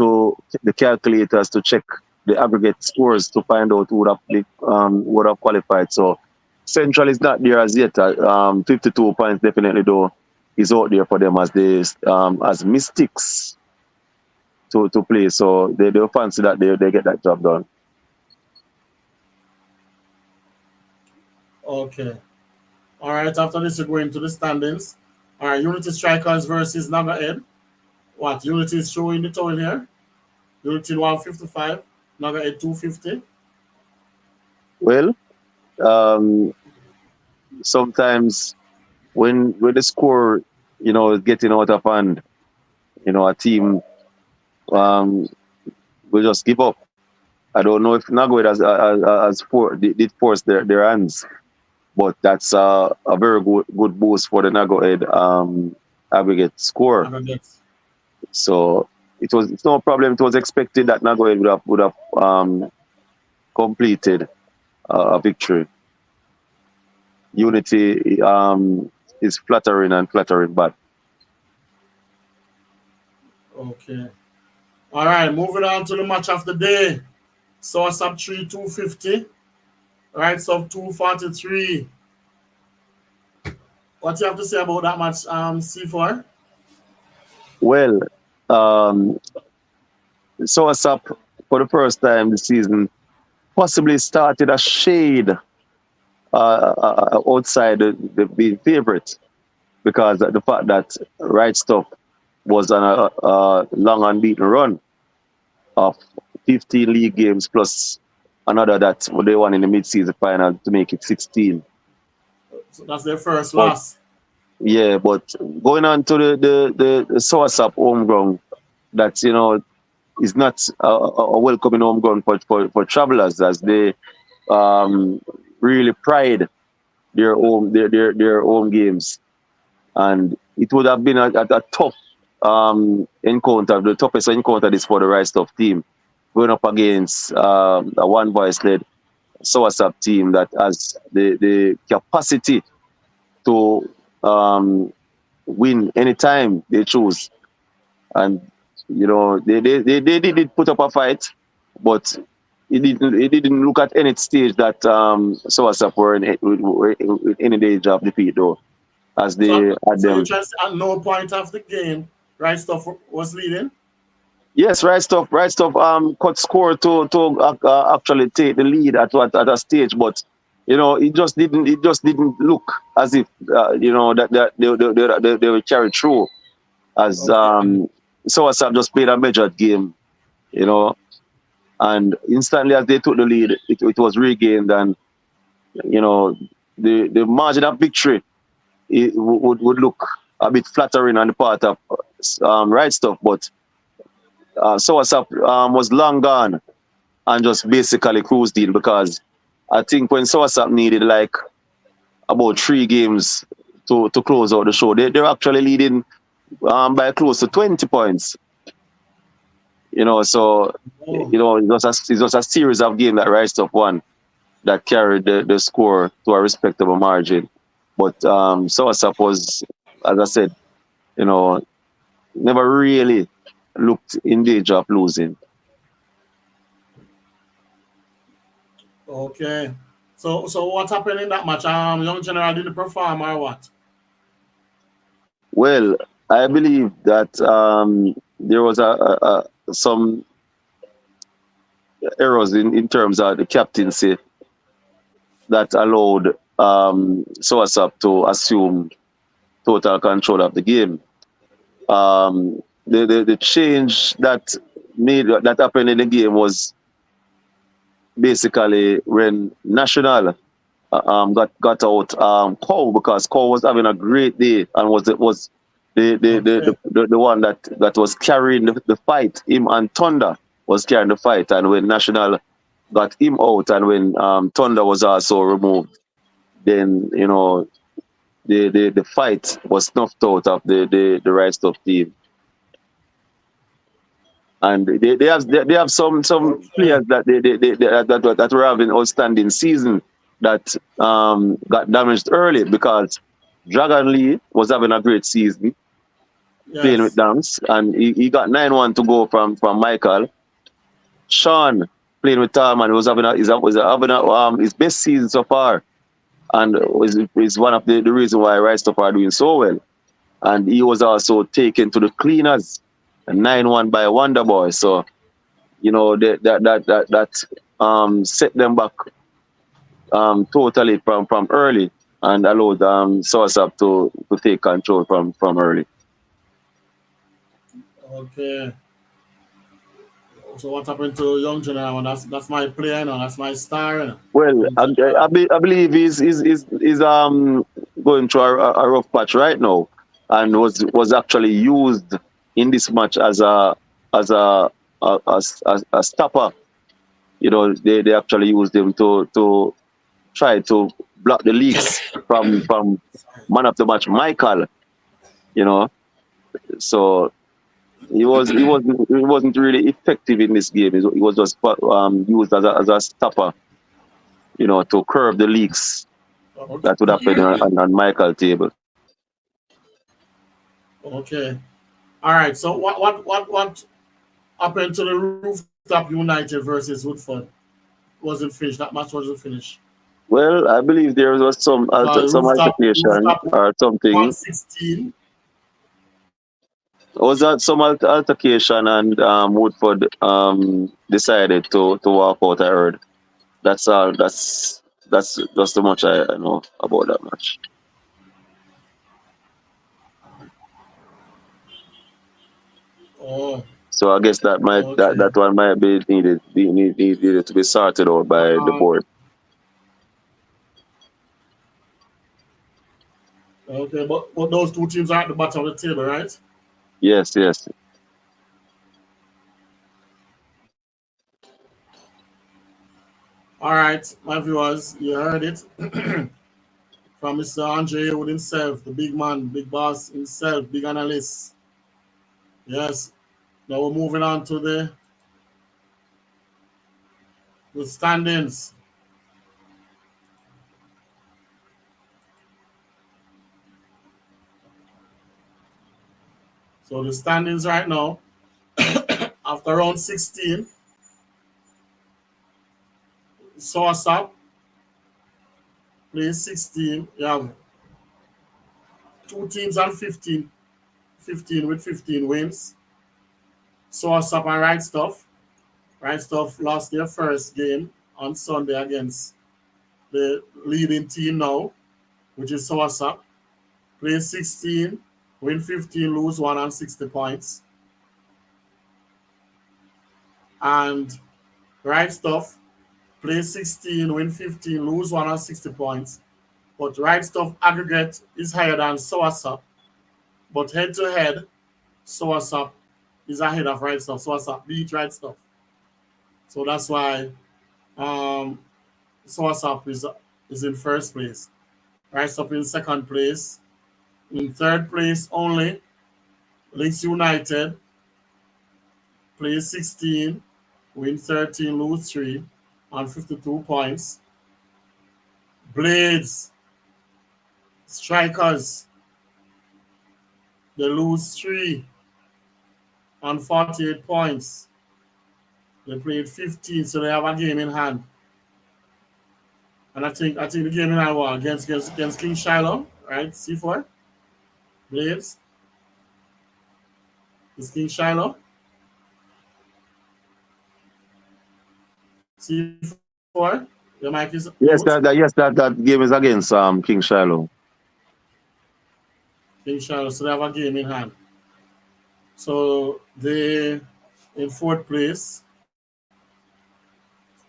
the calculators to check the aggregate scores to find out who would have qualified. So Central is not there as yet. 52 points definitely though is out there for them as mystics to play. So they fancy that they get that job done. Okay. All right. After this, we go into the standings. All right. Unity Strikers versus Naga Ed. What? Unity is showing the total here. Unity 155. Naga Ed 250. Well, sometimes when the score, is getting out of hand, a team will just give up. I don't know if Nagoed did force their hands, but that's a very good boost for the Nagoed aggregate score. So it's no problem. It was expected that Nagoed would have completed a victory. Unity is flattering back. Okay. All right, moving on to the match of the day. So sub 3 250. Right, sub 243. What do you have to say about that match, C4? Well, Soasap for the first time this season possibly started a shade outside the favorite, because the fact that Right Stuff was on a long unbeaten run of 15 league games plus another that they won in the mid-season final to make it 16. So that's their first loss. Yeah, but going on to the Soasap home ground, that is not a welcoming home ground for travelers, as they really pride their home games, and it would have been a tough encounter. The toughest encounter is for the Right Stuff team, going up against a one voice led Soasap team that has the capacity to win anytime they choose. And they did put up a fight, but it didn't look at any stage that Soasap were in any danger of defeat though, as they had them. So at no point of the game, Right Stuff was leading? Yes, Right Stuff cut score to actually take the lead at a stage, but it just didn't look as if that they were carried through, as Soasap just played a measured game you know, and instantly as they took the lead, it was regained, and you know, the margin of victory would look a bit flattering on the part of Right Stuff, but Soursop was long gone and just basically cruised in, because I think when Soursop needed like about 3 games to close out the show, they're actually leading by close to 20 points. You know, so you know, it was a series of games that Right Stuff won that carried the score to a respectable margin. But Soursop was, as I said, you know, never really looked in danger of losing. Okay. So what happened in that match? Young General didn't perform or what? Well, I believe that there was some errors in terms of the captaincy that allowed Soursop to assume total control of the game. The change that happened in the game was basically when National got out Cow, because Cow was having a great day and was Okay. the one that was carrying the fight. Him and Thunder was carrying the fight, and when National got him out, and when Thunder was also removed, then you know the fight was snuffed out of the Right Stuff team. And they have some Okay. players that were having outstanding season that got damaged early, because Dragon Lee was having a great season playing with Yes. Dams, and he got 9-1 to go from Michael. Sean playing with Tom, and was having his best season so far, and is one of the reason why Right Stuff are doing so well. And he was also taken to the cleaners, 9-1 by Wonder Boy. So you know that set them back totally from early, and allowed Soursop to take control from early. Okay. So what happened to Young General? That's my player, you know. That's my star, you know. Well, Young General. I believe he's going through a rough patch right now, and was actually used in this match as a stopper. You know, they actually used him to try to block the leaks from man of the match Michael. You know, so he wasn't really effective in this game. He was just used as a stopper. You know, to curb the leaks that would happen on Michael table. Okay. All right. So what happened to the Rooftop United versus Woodford? Wasn't finished. That match wasn't finished. Well, I believe there was Because some altercation Rooftop or something. 116. Was that some altercation, and Woodford decided to walk out? I heard. That's all. That's just the much I know about that match. Oh, So I guess okay. that one might be needed to be sorted out by the Um, board. okay, but those two teams are at the bottom of the table, right? Yes, yes. All right, my viewers, you heard it from Mr. Andre Wood himself, the big man, big boss himself, big analyst. Yes. Now we're moving on to the standings. So the standings right now, after round 16, Source plays 16. You have two teams on 15, 15 with 15 wins. Source and Right Stuff. Right Stuff lost their first game on Sunday against the leading team now, which is Source. Play 16, win 15, lose 1 on 60 points. And Right Stuff play 16, win 15, lose 1 on 60 points. But Right Stuff aggregate is higher than Soursop. But head to head, Soursop is ahead of Right Stuff. Soursop beat Right Stuff. So that's why Soursop is in first place. Right Stuff in second place. In third place only, Links United play 16, win 13, lose 3 on 52 points. Blades, Strikers, they lose 3 on 48 points. They played 15, so they have a game in hand. And I think the game in hand was against King Shiloh, right? C4. Blades. Is King Shiloh. C4. Your mic is Yes, mute. that game is against King Shiloh. King Shiloh, so they have a game in hand. So they in fourth place.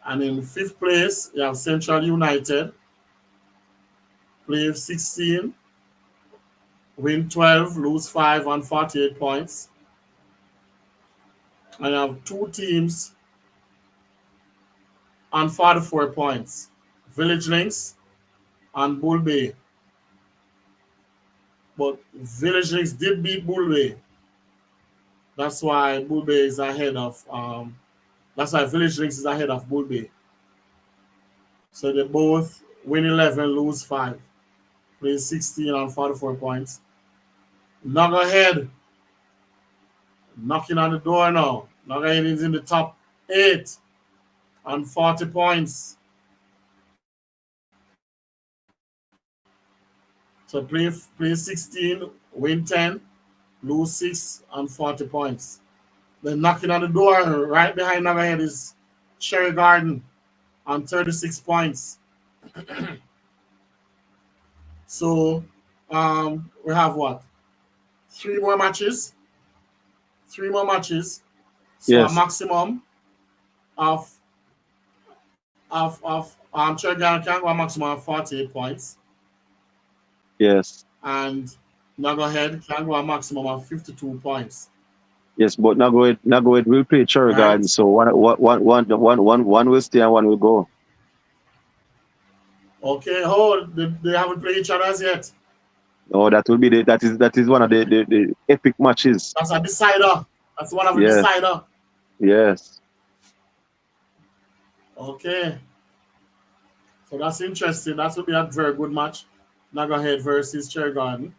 And in fifth place, you have Central United. Play 16, win 12, lose 5 on 48 points. And you have two teams on 44 points. Village Links and Bull Bay. But Village Links did beat Bull Bay. That's why Bull Bay is ahead of that's why Village Links is ahead of Bull Bay. So they both win 11, lose 5. Play 16 on 44 points. Nuggerhead knocking on the door now. Nuggerhead is in the top 8 on 40 points. So play 16, win 10, lose 6 on 40 points. Then knocking on the door right behind Nuggerhead is Cherry Garden on 36 points. So we have what? 3 more matches. 3 more matches. So Yes. a maximum of Cherry Garden can go a maximum of 48 points. Yes. And Nuggerhead can go a maximum of 52 points. Yes, but Nagoet will play Cherry Garden, Right? so one will stay and one will go. Okay. Oh, they haven't played each other as yet. Oh, that is one of the epic matches. That's a decider. That's one of the Yes. decider. Yes. Okay. So that's interesting. That would be a very good match. Nuggerhead versus Cherry Garden.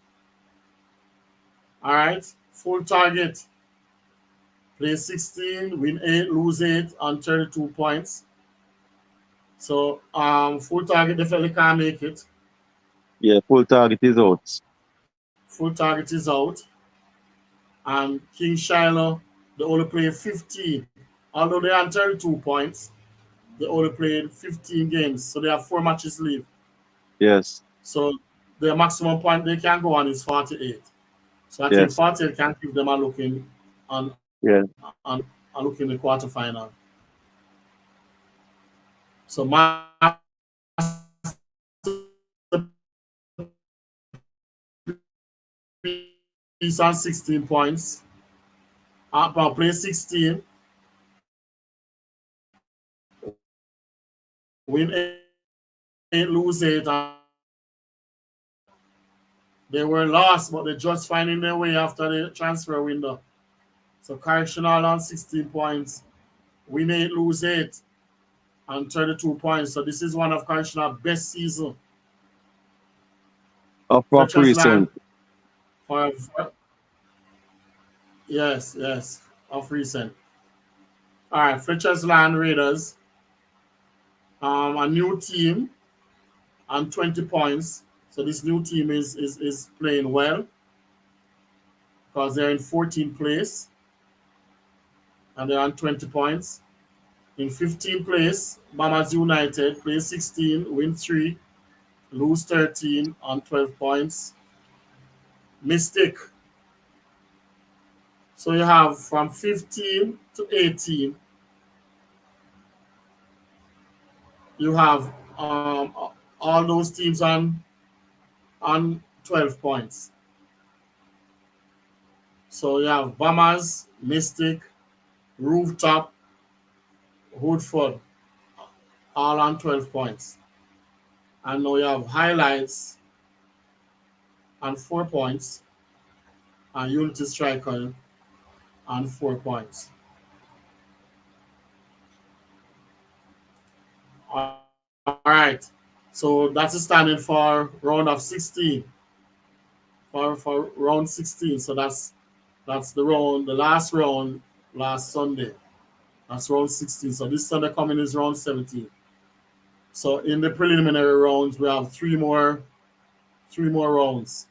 All right. Full target. Play 16, win 8, lose 8 on 32 points. So full target definitely can't make it. Yeah, full target is out. Full target is out. And King Shiloh, they only played 15. Although they are on 32 points, they only played 15 games. So they have 4 matches left. Yes. So the maximum point they can go on is 48. So I think Yes. 48 can give them a looking on Yeah. a look in the quarterfinal. So my is on 16 points. I'll play 16. Win 8, lose 8. They were lost, but they're just finding their way after the transfer window. So Correctional on 16 points. Win 8, lose 8 on 32 points. So this is one of Correctional's best season. Of recent. Yes, of recent. All right, Fletcher's Land Raiders. A new team on 20 points. So this new team is playing well because they're in 14th place and they're on 20 points. In 15th place, Mamas United play 16, win 3, lose 13 on 12 points. Mystic. So you have from 15 to 18, you have all those teams on 12 points. So you have Bombers, Mystic, Rooftop, Woodford, all on 12 points. And now you have Highlights on 4 points, and Unity Striker on 4 points. All right. So that's a standing for round of 16. For round 16. So that's the last round last Sunday. That's round 16. So this Sunday coming is round 17. So in the preliminary rounds, we have three more rounds,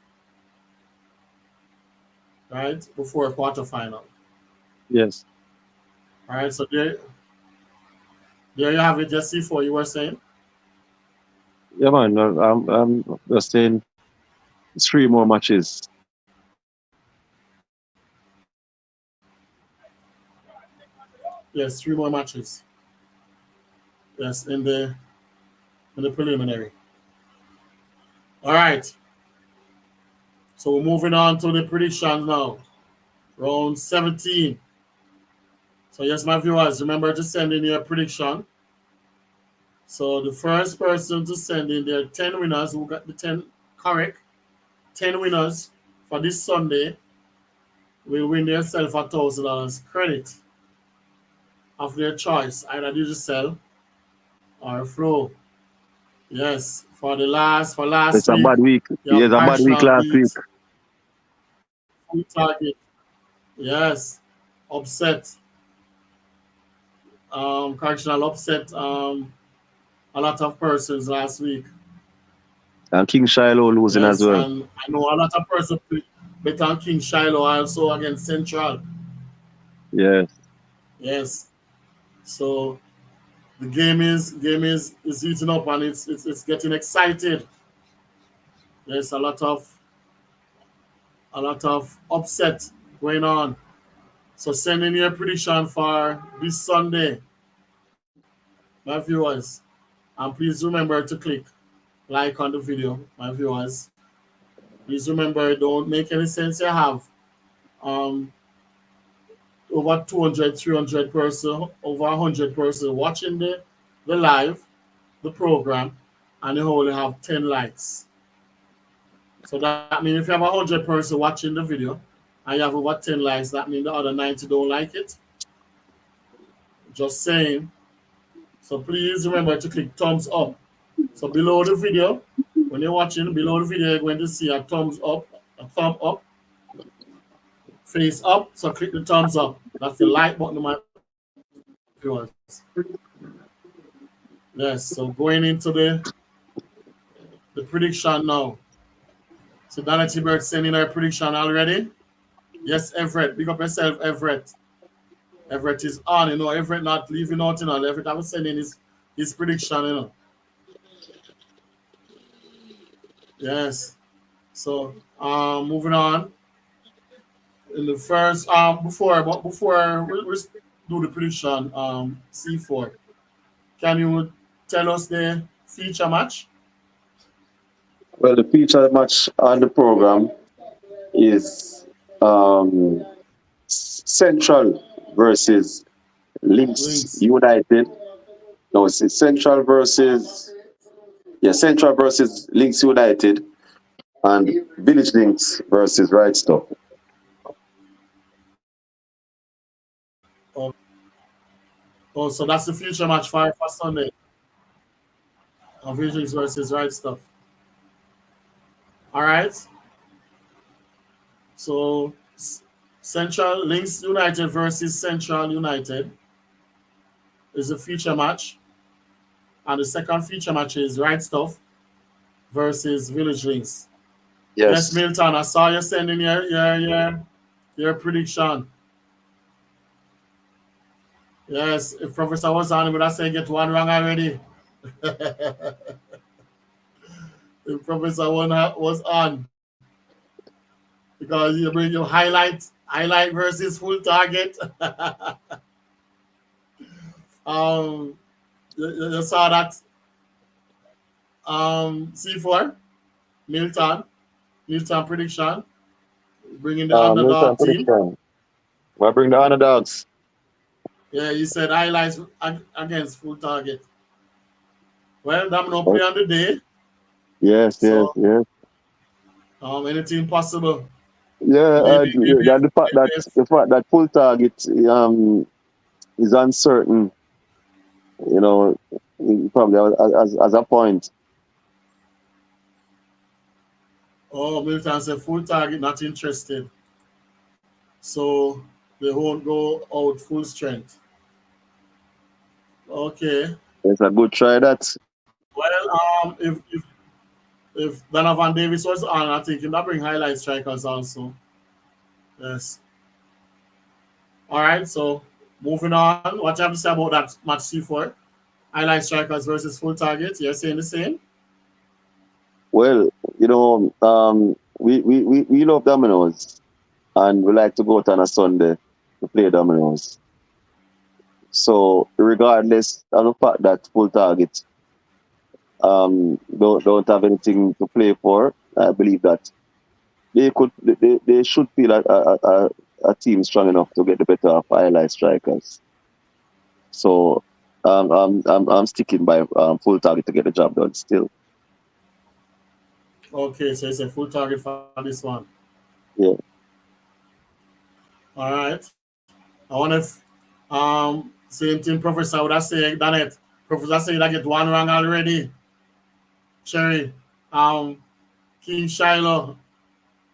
right, before a quarterfinal. Yes. All right. So there you have it. Just see for you were saying. Yeah, man. I'm just saying 3 more matches. Yes, 3 more matches. Yes, in the preliminary. All right. So we're moving on to the predictions now. Round 17. So yes, my viewers, remember to send in your prediction. So the first person to send in their 10 winners who got the 10 correct, 10 winners for this Sunday will win themselves $1,000 credit of their choice, either Digicel or Flow. Yes, for last It's a week, bad week. you have Yes, a bad week Correctional last week. beat Full Target. Yes, upset. Correctional upset a lot of persons last week. And King Shiloh losing as Yes, well. and I know a lot of persons bet on King Shiloh also against Central. Yes. Yes, so the game is heating up and it's getting excited. There's a lot of upset going on. So send in your prediction for this Sunday, my viewers. And please remember to click like on the video, my viewers. Please remember, don't make any sense you have um over 200, 300 person, over 100 person watching the live, the program, and you only have 10 likes. So that means if you have 100 person watching the video and you have over 10 likes, that means the other 90 don't like it. Just saying. So please remember to click thumbs up. So below the video, when you're watching, below the video, you're going to see a thumbs up, a thumb up, face up. So click the thumbs up. That's the like button, my viewers. Yes, so going into the prediction now. So Donna Tibert sending her prediction already. Yes, Everett, big up yourself, Everett. Everett is on, Everett not leaving out, Everett I was sending his prediction, Yes. So moving on. In the first before we do the prediction, C4. Can you tell us the feature match? Well, the feature match on the program is Central versus Links Links. United. No, it's Central versus Links United, and Village Links versus Right Stuff. Oh, so that's the future match for Sunday. Visions versus Right Stuff. All right. So Central Links United versus Central United is a feature match. And the second feature match is Right Stuff versus Village Links. Yes, Yes. Milton, I saw you sending your prediction. Yes, if Professor was on, would I say get one wrong already? If Professor one was on, because you bring your highlight versus full target. um, you saw that C4, Milton. Milton prediction. Bringing the Milton underdog team. prediction. We'll bring the underdogs. Yeah, you said highlights against full target. Well, Domino Oh, play on the day, yes, yes, so yes. anything possible. Yeah, Maybe the fact that if full target is uncertain, you know, probably as a point. Milton said full target not interested, so they won't go out full strength. Okay. It's a good try that. Well, if Donovan Davis was on, I think that bring highlight strikers also. Yes. All right. So moving on, what you have to say about that match C4? Highlight strikers versus full target. You're saying the same? Well, we love dominoes, and we like to go out on a Sunday to play dominoes. So regardless of the fact that full target don't have anything to play for, I believe that they should feel a team strong enough to get the better of highlight strikers. So I'm sticking by full target to get the job done still. Okay, so it's a full target for this one. Yeah. All right. I wonder if same thing Professor would have said done it. Professor said I get one wrong already. Cherry. King Shiloh.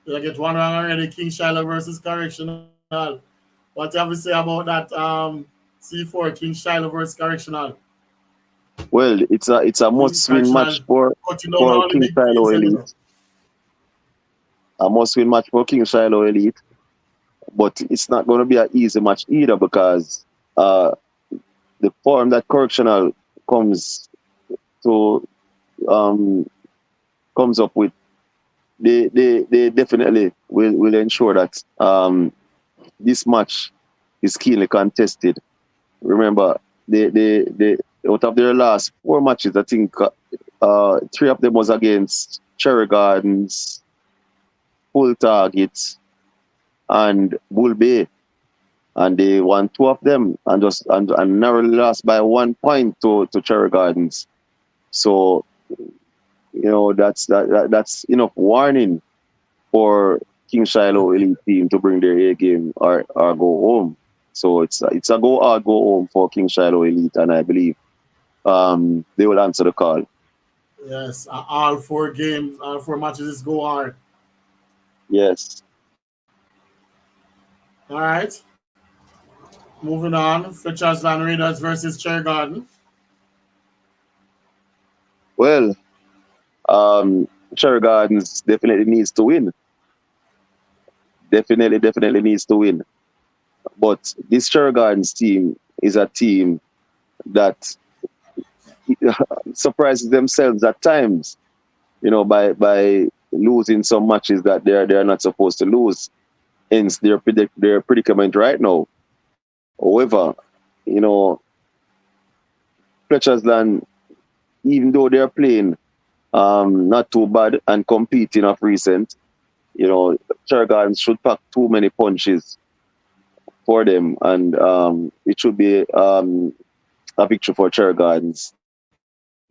Did I get one wrong already? King Shiloh versus Correctional. What do you have to say about that C4 King Shiloh versus Correctional? Well, it's a must-win Correctional match for cutting down all the King big Shiloh teams, you know. Elite. A must-win match for King Shiloh Elite, but it's not going to be an easy match either because uh, the form that Correctional comes to um, comes up with, they definitely will ensure that this match is keenly contested. Remember, they out of their last 4 matches, I think 3 of them was against Cherry Gardens, Full Target, and Bull Bay, and they won 2 of them and narrowly lost by 1 point to Cherry Gardens. So that's enough warning for King Shiloh Elite team to bring their A game or go home. So it's a go hard, go home for King Shiloh Elite, and I believe they will answer the call. Yes, all 4 games, all 4 matches is go hard. Yes. All right. Moving on. Fletcher's Land Raiders versus Cherry Garden. Well, Cherry Gardens definitely needs to win. Definitely needs to win. But this Cherry Gardens team is a team that surprises themselves at times, by losing some matches that they're not supposed to lose. Hence their predicament right now. However, you know, Fletcher's Land, even though they're playing not too bad and competing of recent, Cherry Gardens should pack too many punches for them, and it should be a victory for Cherry Gardens.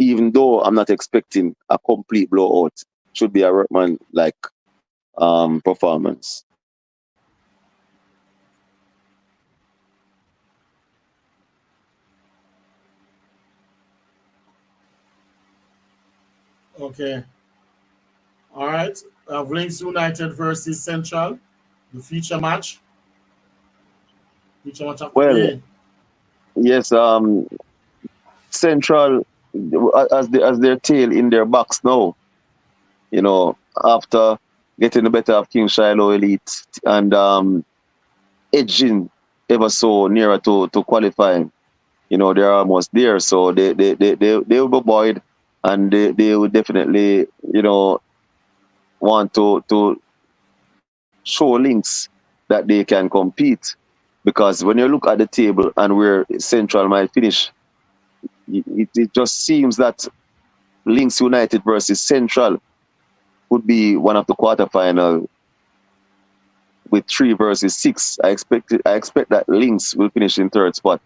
Even though I'm not expecting a complete blowout, should be a workman like performance. Okay. All right. Links United versus Central. The feature match. Feature match of the Well, day. yes, Central as their tail in their box now. After getting the better of King Shiloh Elite and edging ever so nearer to qualifying. They're almost there, so they will be buoyed, and they will definitely want to show links that they can compete, because when you look at the table and where Central might finish, it just seems that Links United versus Central would be one of the quarterfinal with 3 versus 6. I expect that Links will finish in third spot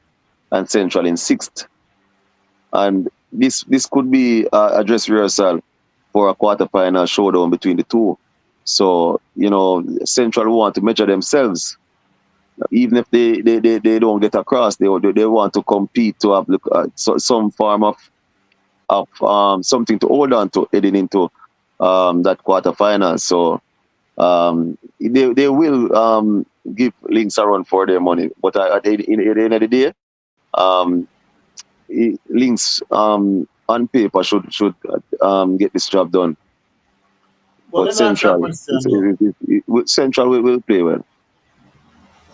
and Central in sixth. And this could be a dress rehearsal for a quarterfinal showdown between the two. So, Central want to measure themselves. Even if they don't get across, they want to compete to have some form of something to hold on to heading into that quarterfinal. So they will give Links a run for their money. But at the end of the day, Links on paper should get this job done. Well, But let me ask you a Central, question, though. Central will play well.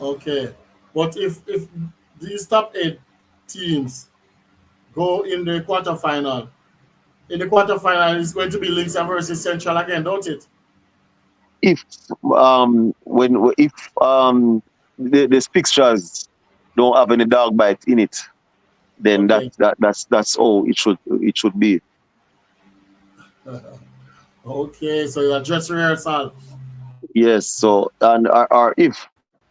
Okay. But if these top 8 teams go in the quarterfinal, it's going to be Links versus Central again, don't it? If if the fixtures don't have any dog bite in it, then Okay. that's all it should be. Okay, so you're dress rehearsal. Yes. So or if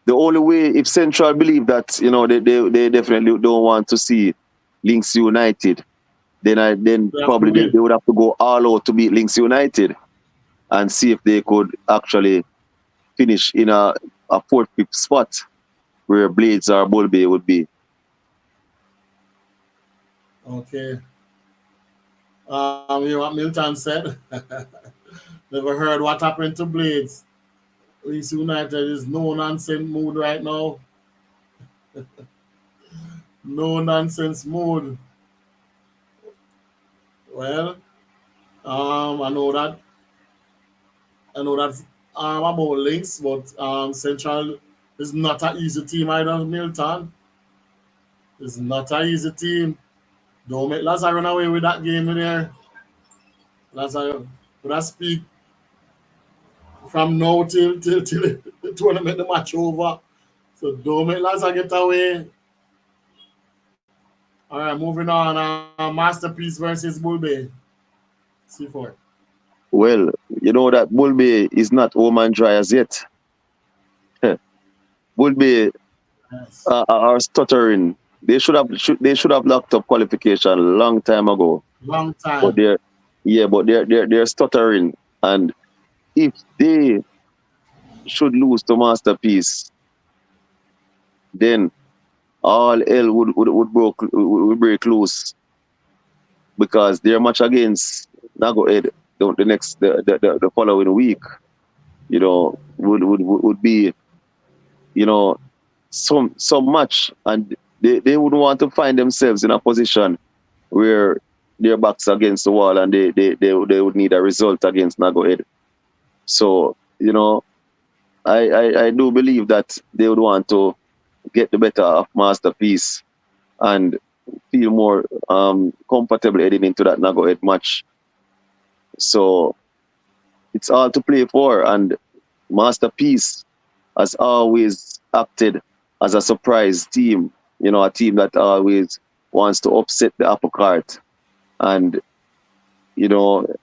the only way, if Central believe that they definitely don't want to see Links United, then You have to probably win. they would have to go all out to beat Links United and see if they could actually finish in a fourth, fifth spot where Blades or Bull Bay would be. Okay. You know what Milton said? Never heard what happened to Blades. Leeds United is no nonsense mood right now. No nonsense mood. Well, I know that. I know that about Links, but Central is not an easy team either. Milton, it's not an easy team. Don't make Lazar run away with that game in there. Lazar, would I speak from now till the tournament, the match over. So don't make Lazar get away. All right, moving on. Masterpiece versus Bulbe. C4. Well, you know that Bull Bay is not home and dry as yet. Bull Bay Yes. are stuttering. They should have locked up qualification a long time ago. Long But time. they're stuttering. And if they should lose to Masterpiece, then all hell would break loose, because their match against Nago Ed the following week, would be, some match, and they would want to find themselves in a position where their backs against the wall, and they would need a result against Nago Ed. So, I do believe that they would want to get the better of Masterpiece and feel more comfortable heading into that Nago Ed match. So it's all to play for, and Masterpiece has always acted as a surprise team, a team that always wants to upset the apple cart. And, the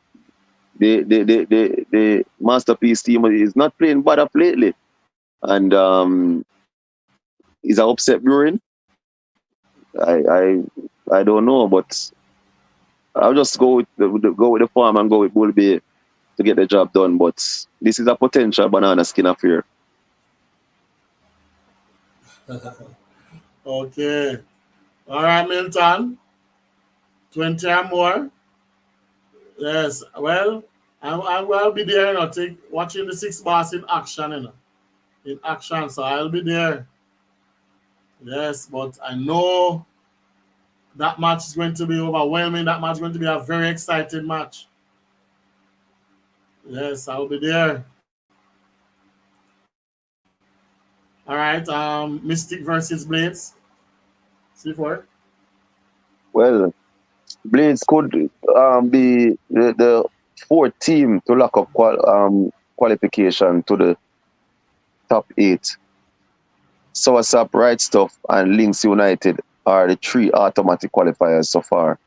Masterpiece team is not playing bad up lately. And is an upset brewing? I don't know, but I'll just go with the farm and go with Bull Bay to get the job done. But this is a potential banana skin affair. Okay. All right, Milton. 20 or more. Yes. Well, I'll be there, watching the six bars in action, In action. So I'll be there. Yes, but I know that match is going to be overwhelming. That match is going to be a very exciting match. Yes, I'll be there. All right. Mystic versus Blades. C4. Well, Blades could be the fourth team to lock up qualification to the top 8. Soursop, Right Stuff, and Links United are the 3 automatic qualifiers so far.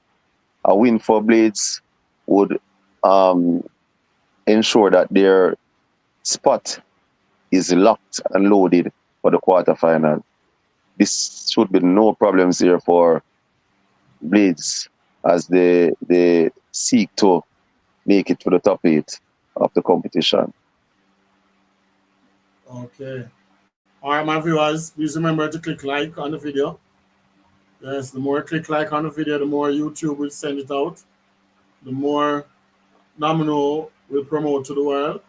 A win for Blades would ensure that their spot is locked and loaded for the quarterfinal. This should be no problems here for Blades as they seek to make it to the top 8 of the competition. Okay. All right, my viewers, please remember to click like on the video. Yes, the more click like on the video, the more YouTube will send it out. The more Domino will promote to the world.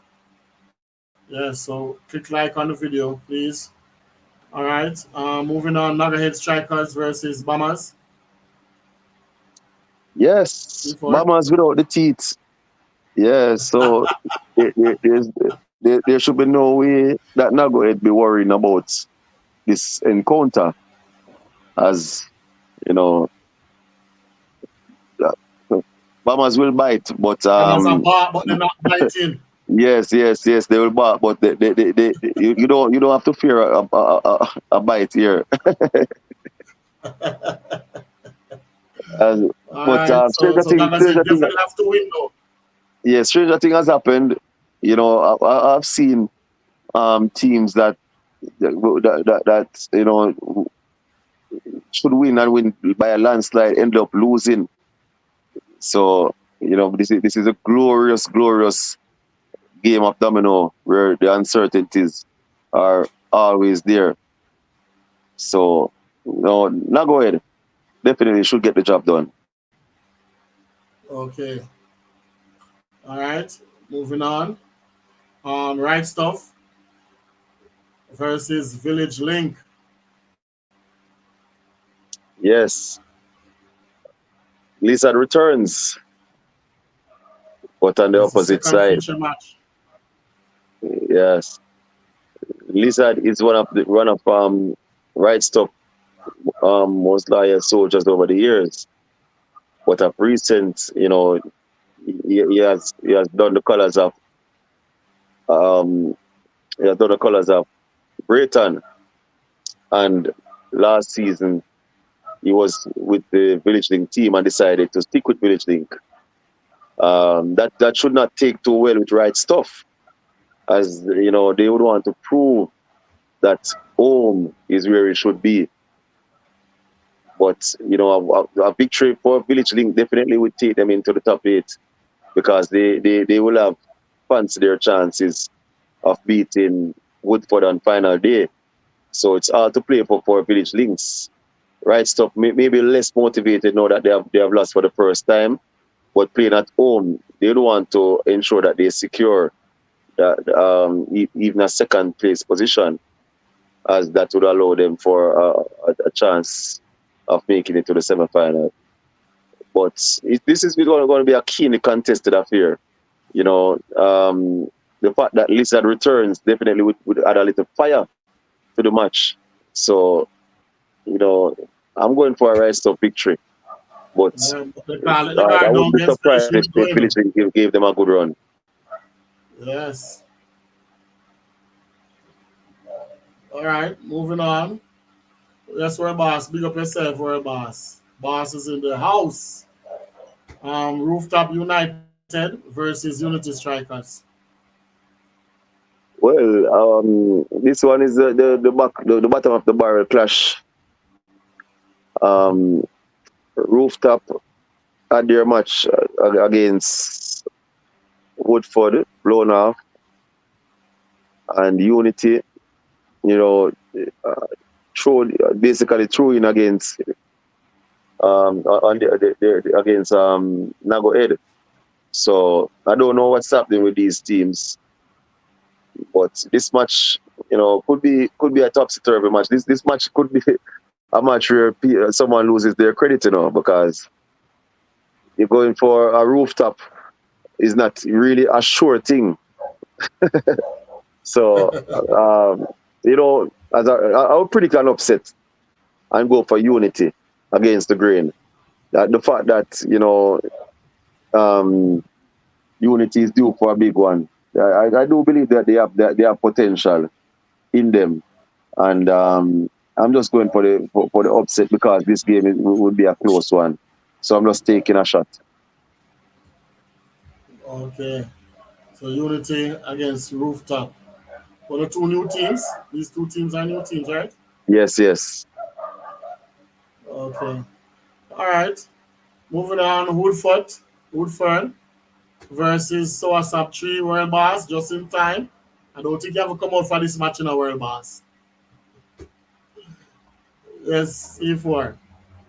Yes, so click like on the video, please. All right. Moving on, Nagahead Strikers versus Bombers. Yes, Bombers without the teeth. Yeah, so there should be no way that Nagahead be worrying about this encounter, as you know. Bombers will bite, but but they're not biting. Yes, they will bark, but you don't have to fear a bite here. Stranger thing have to win though. Yeah, stranger thing has happened. You know, I've seen teams that you know should win and win by a landslide end up losing. So you know, this is a glorious game of domino where the uncertainties are always there. So, no, now go ahead. Definitely should get the job done. Okay. All right. Moving on. Right Stuff versus Village Link. Yes. Lizard returns, but on the opposite side. Match. Yes. Lizard is one of Right Stuff most loyal soldiers over the years. But of recent, you know, he has done the colours of Brayton, and last season he was with the Village Link team and decided to stick with Village Link. That should not take too well with Right Stuff, as you know they would want to prove that home is where it should be. But you know, a victory for Village Link definitely would take them into the top 8, because they will have fancied their chances of beating Woodford on final day. So it's hard to play for Village Links. Right Stuff maybe less motivated now that they have lost for the first time, but playing at home, they don't want to ensure that they secure that even a second place position, as that would allow them for a chance of making it to the semi-final. But this is going to be a keenly contested affair. You know, the fact that Lizard returns definitely would add a little fire to the match. So, you know, I'm going for a Right Stuff victory. But I wouldn't be surprised if Village gave them a good run. Yes. All right, moving on. That's where boss. Big up yourself, where boss. Boss is in the house. Rooftop United versus Unity Strikers. Well, this one is the bottom of the barrel clash. Rooftop had their match against Woodford blown off, and Unity, you know, basically threw in against against Nago Ed. So I don't know what's happening with these teams, but this match, you know, could be a topsy-turvy match. This match could be a match where someone loses their credit, you know, because you're going for a rooftop is not really a sure thing. So, you know, as I would predict an upset and go for Unity against the grain. The fact that, you know, Unity is due for a big one. I do believe that they have potential in them, and I'm just going for the upset because this game would be a close one. So I'm just taking a shot. Okay. So Unity against Rooftop. For the two new teams, these two teams are new teams, right? Yes, yes. Okay. All right. Moving on, Woodfern versus Soasap 3 World Boss just in time. I don't think you have to come out for this match in a World Boss. Yes, E4.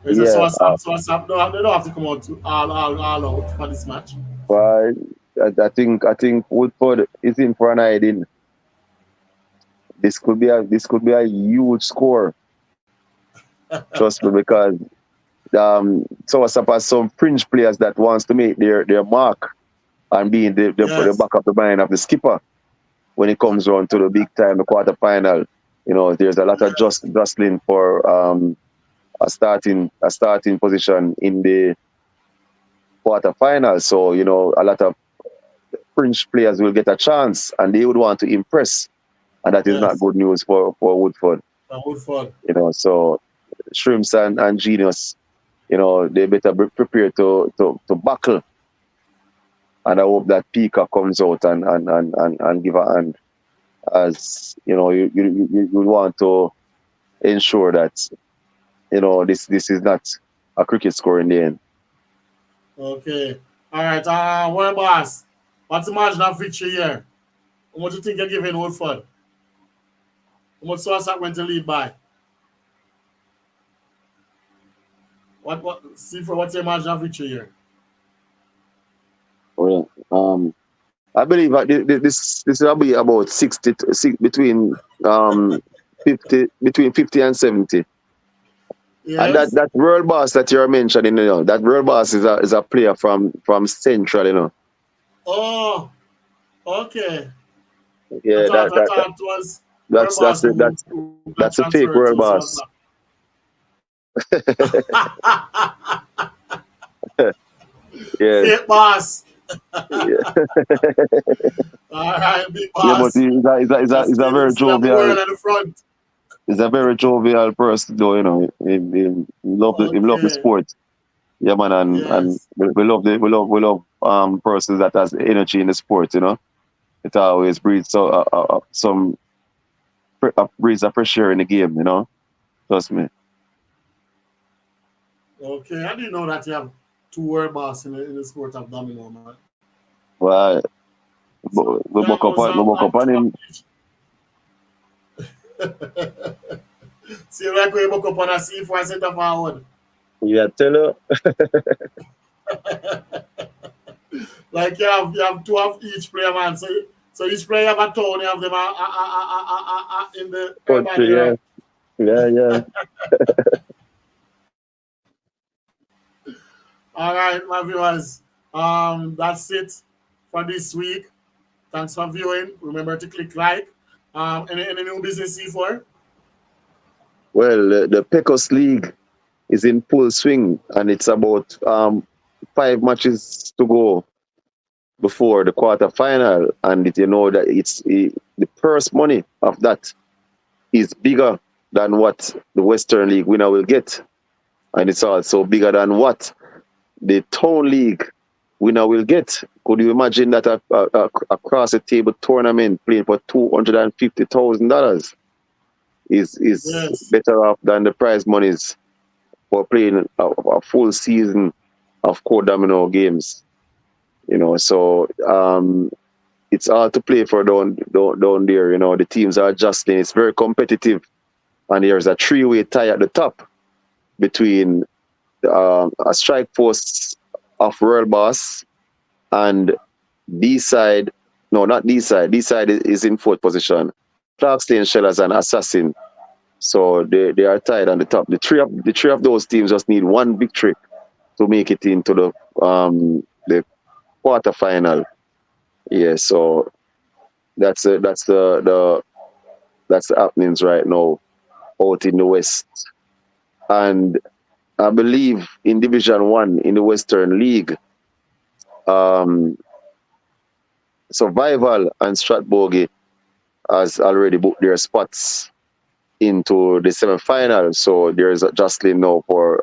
Is it Yeah. Soasap? No, they don't have to come out all out for this match. But I think Woodford is in for an hiding. This could be a huge score. Trust me, because Southside has some fringe players that wants to make their mark and be in the Yes. back of the mind of the skipper when it comes around to the big time, the quarter final. There's a lot of Yes. jostling for a starting position in the quarter final. So a lot of fringe players will get a chance, and they would want to impress, and that is not Yes. good news for Woodford. From Woodford. So Shrimps and Genius, they better be prepared to buckle, and I hope that Peacock comes out and give a hand, as you want to ensure that this is not a cricket score in the end. Okay. All right. World Boss. What's the margin of victory here? How much do you think you're giving Woodford? How much Soasap went to lead by? See for what's your margin of victory here? Well, I believe that this will be about 60 um 50 and 70. And that Yes. that world boss that you're mentioning, that world boss is a player from Central, Oh, okay. I Yeah, thought I thought it was World that's Boss that's who got that's a fake transferred to world Soasap. boss. Yeah, Fake boss. yeah, All right, big yeah. But boss. he's a very Still have the world jovial. at the front. He's a very jovial person, though. He love the Okay. sport. Yeah, man, and Yes. we love persons that has energy in the sport. It always breeds some breeds a fresh air in the game. Trust me. Okay. I didn't know that you have two world boss in the sport of domino, man. Well, So we yeah, buck up on we buck up on him. See like we book up on a C4 center forward. Yeah, tell her. Like you have two of each player, man. So each player have a tone, you have them in the urban Country, yeah, area. yeah, yeah. All right, my viewers. That's it for this week. Thanks for viewing. Remember to click like. Any new business C4? Well, the Pecos League is in full swing, and it's about 5 matches to go before the quarter final, and you know that the purse money of that is bigger than what the Western League winner will get, and it's also bigger than what the Town League winner will get. Could you imagine that across the table tournament playing for $250,000 is Yes. better off than the prize monies for playing a full season of core domino games? So it's hard to play for down there. The teams are adjusting. It's very competitive, and there's a three-way tie at the top between a strike force of World Boss and D side. No, not D side. D side is in fourth position. Clarksley and Shellers and Assassin. So they are tied on the top. The three of those teams just need one victory to make it into the quarter final. Yeah, so that's the happenings right now out in the West. And I believe in Division One in the Western League, um, Survival and Stratbogie has already booked their spots into the semi-final. So there's a jostling now for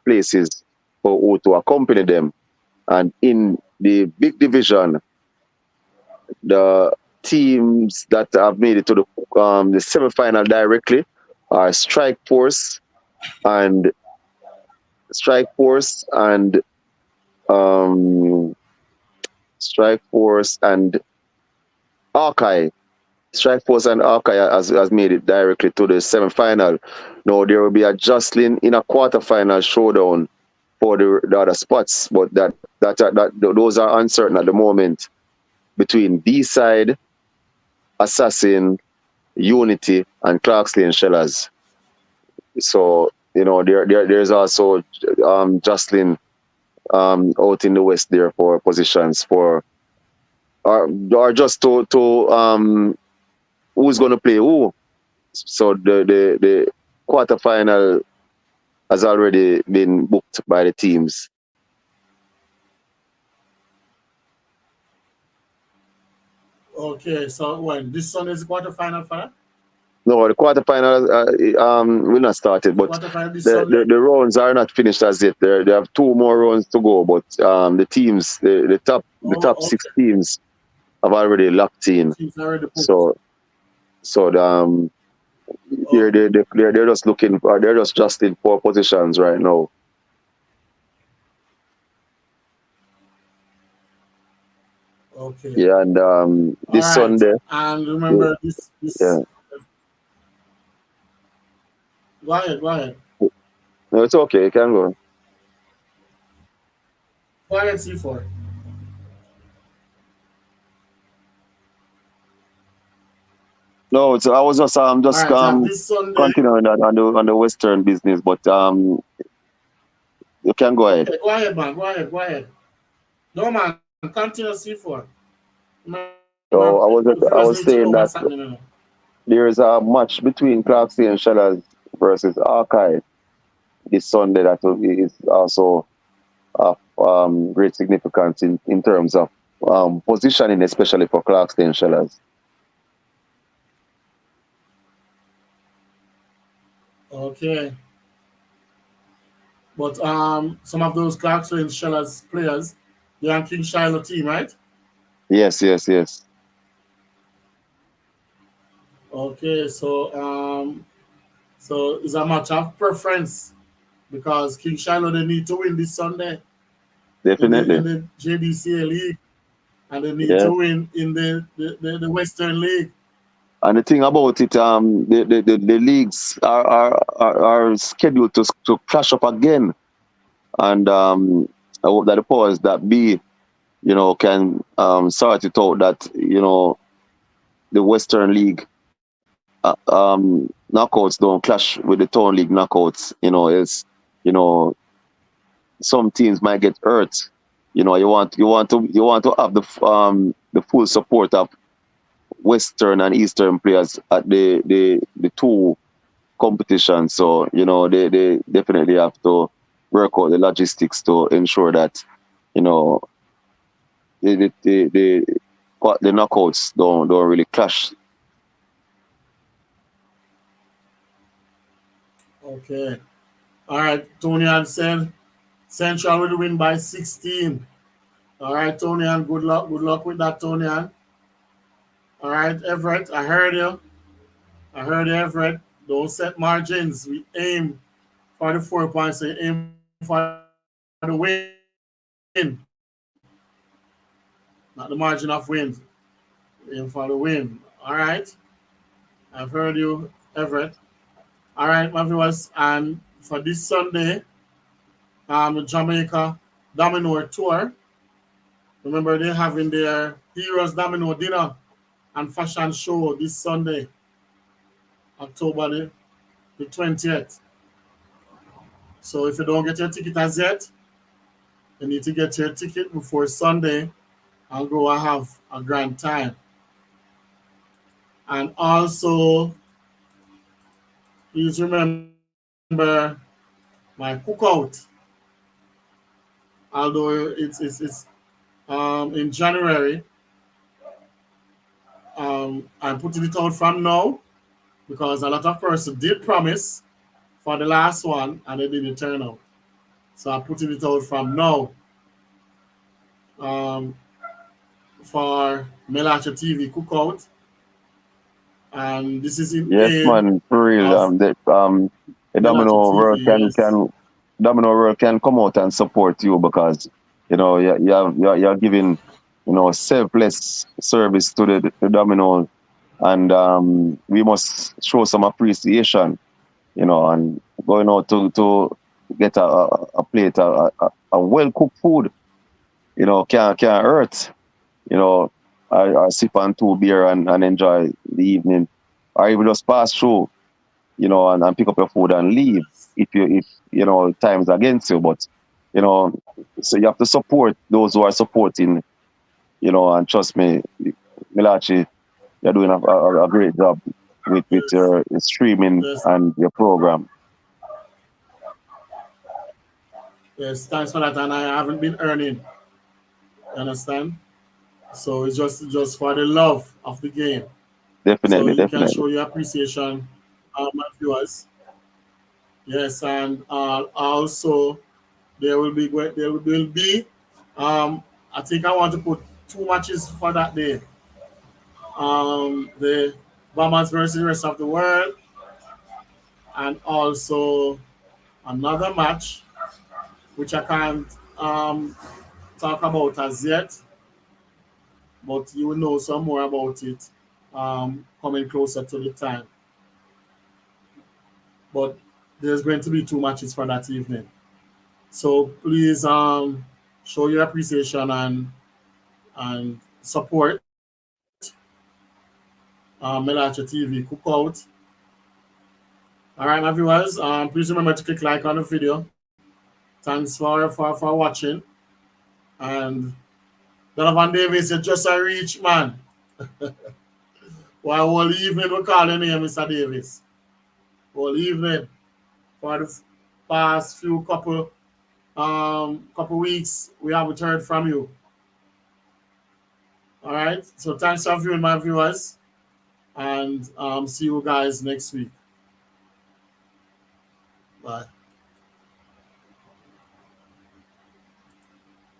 places for who to accompany them. And in the big division, the teams that have made it to the semi-final directly are and Strike Force and um, Strike Force and Archive. Strike Force and Archive has made it directly to the semi-final. Now there will be a jostling in a quarter-final showdown for the other spots, but those are uncertain at the moment between D-Side, Assassin, Unity, and Clarksley and Shellers. So there's also jostling out in the west there for positions for or just to who's going to play who. So the quarterfinal has already been booked by the teams. Okay, so when this Sunday is the quarterfinal for that? No, the quarterfinal will not started, but the rounds are not finished as yet. They have 2 more rounds to go, but the teams, the top 6 teams have already locked in. So they're just looking for, they're just justing for positions right now. Okay. Yeah, and this Sunday. And remember this. Yeah. Go ahead. No, it's okay. You can go. Go ahead, C4. No, I was just continuing on the Western business, but you can go ahead. Okay, go ahead, man. Go ahead. No, man. Continue, C4. So I was saying that there is a match between Clarksey and Shellers versus Archive this Sunday that is also of great significance in terms of positioning, especially for Clarksey and Shellers. Okay. But some of those Clarksville and Shellers players, they're on King Shiloh team, right? Yes. Okay, so it's a match of preference because King Shiloh they need to win this Sunday. Definitely. In the JDCA league, and they need to win in the Western League. And the thing about it, the leagues are scheduled to clash up again, and I hope that the powers that be, can sort it out that the Western League knockouts don't clash with the Town League knockouts. It's some teams might get hurt. You want to have the full support of Western and Eastern players at the 2 competitions. So they definitely have to work out the logistics to ensure that the knockouts don't really clash. Okay. All right, Tony said Central will win by 16. All right, Tony, good luck with that, Tony. All right, Everett, I heard you, Everett. Don't set margins. We aim for the 4 points. We aim for the win, not the margin of win. We aim for the win. All right, I've heard you, Everett. All right, my viewers, and for this Sunday, Jamaica Domino Tour. Remember, they're having their Heroes Domino dinner and fashion show this Sunday, October the 20th. So if you don't get your ticket as yet, you need to get your ticket before Sunday and go and have a grand time. And also, please remember my cookout. Although it's in January, I'm putting it out from now because a lot of persons did promise for the last one and they didn't turn out. So I'm putting it out from now. um, for Mellache TV Cookout. And this is in Yes, aid man, for real. of The Mellache Domino TV, world yes. Domino world can come out and support you because you're giving selfless service to the Domino, and we must show some appreciation, and going out to get a plate a well cooked food, can't hurt. You know, I sip on two beer and enjoy the evening, or even just pass through, and pick up your food and leave if time's against you. But you know, so you have to support those who are supporting, and trust me, Mellache, you're doing a great job with Yes, your streaming yes, and your program. yes. Thanks for that. And I haven't been earning. You understand? So it's just for the love of the game. So Definitely, you can definitely. show your appreciation, my viewers. Yes, and also there will be. I think I want to put two matches for that day. The Bahamas versus the rest of the world, and also another match which I can't talk about as yet, but you will know some more about it coming closer to the time. But there's going to be two matches for that evening. So please show your appreciation and support Mellache TV Cookout. All right, my viewers, please remember to click like on the video. Thanks for watching. And Donovan Davis, you're just a rich man. Why all evening we call your name Mr. Davis. All evening for the past few couple weeks we haven't heard from you. All right. So thanks for viewing, my viewers, and see you guys next week. Bye.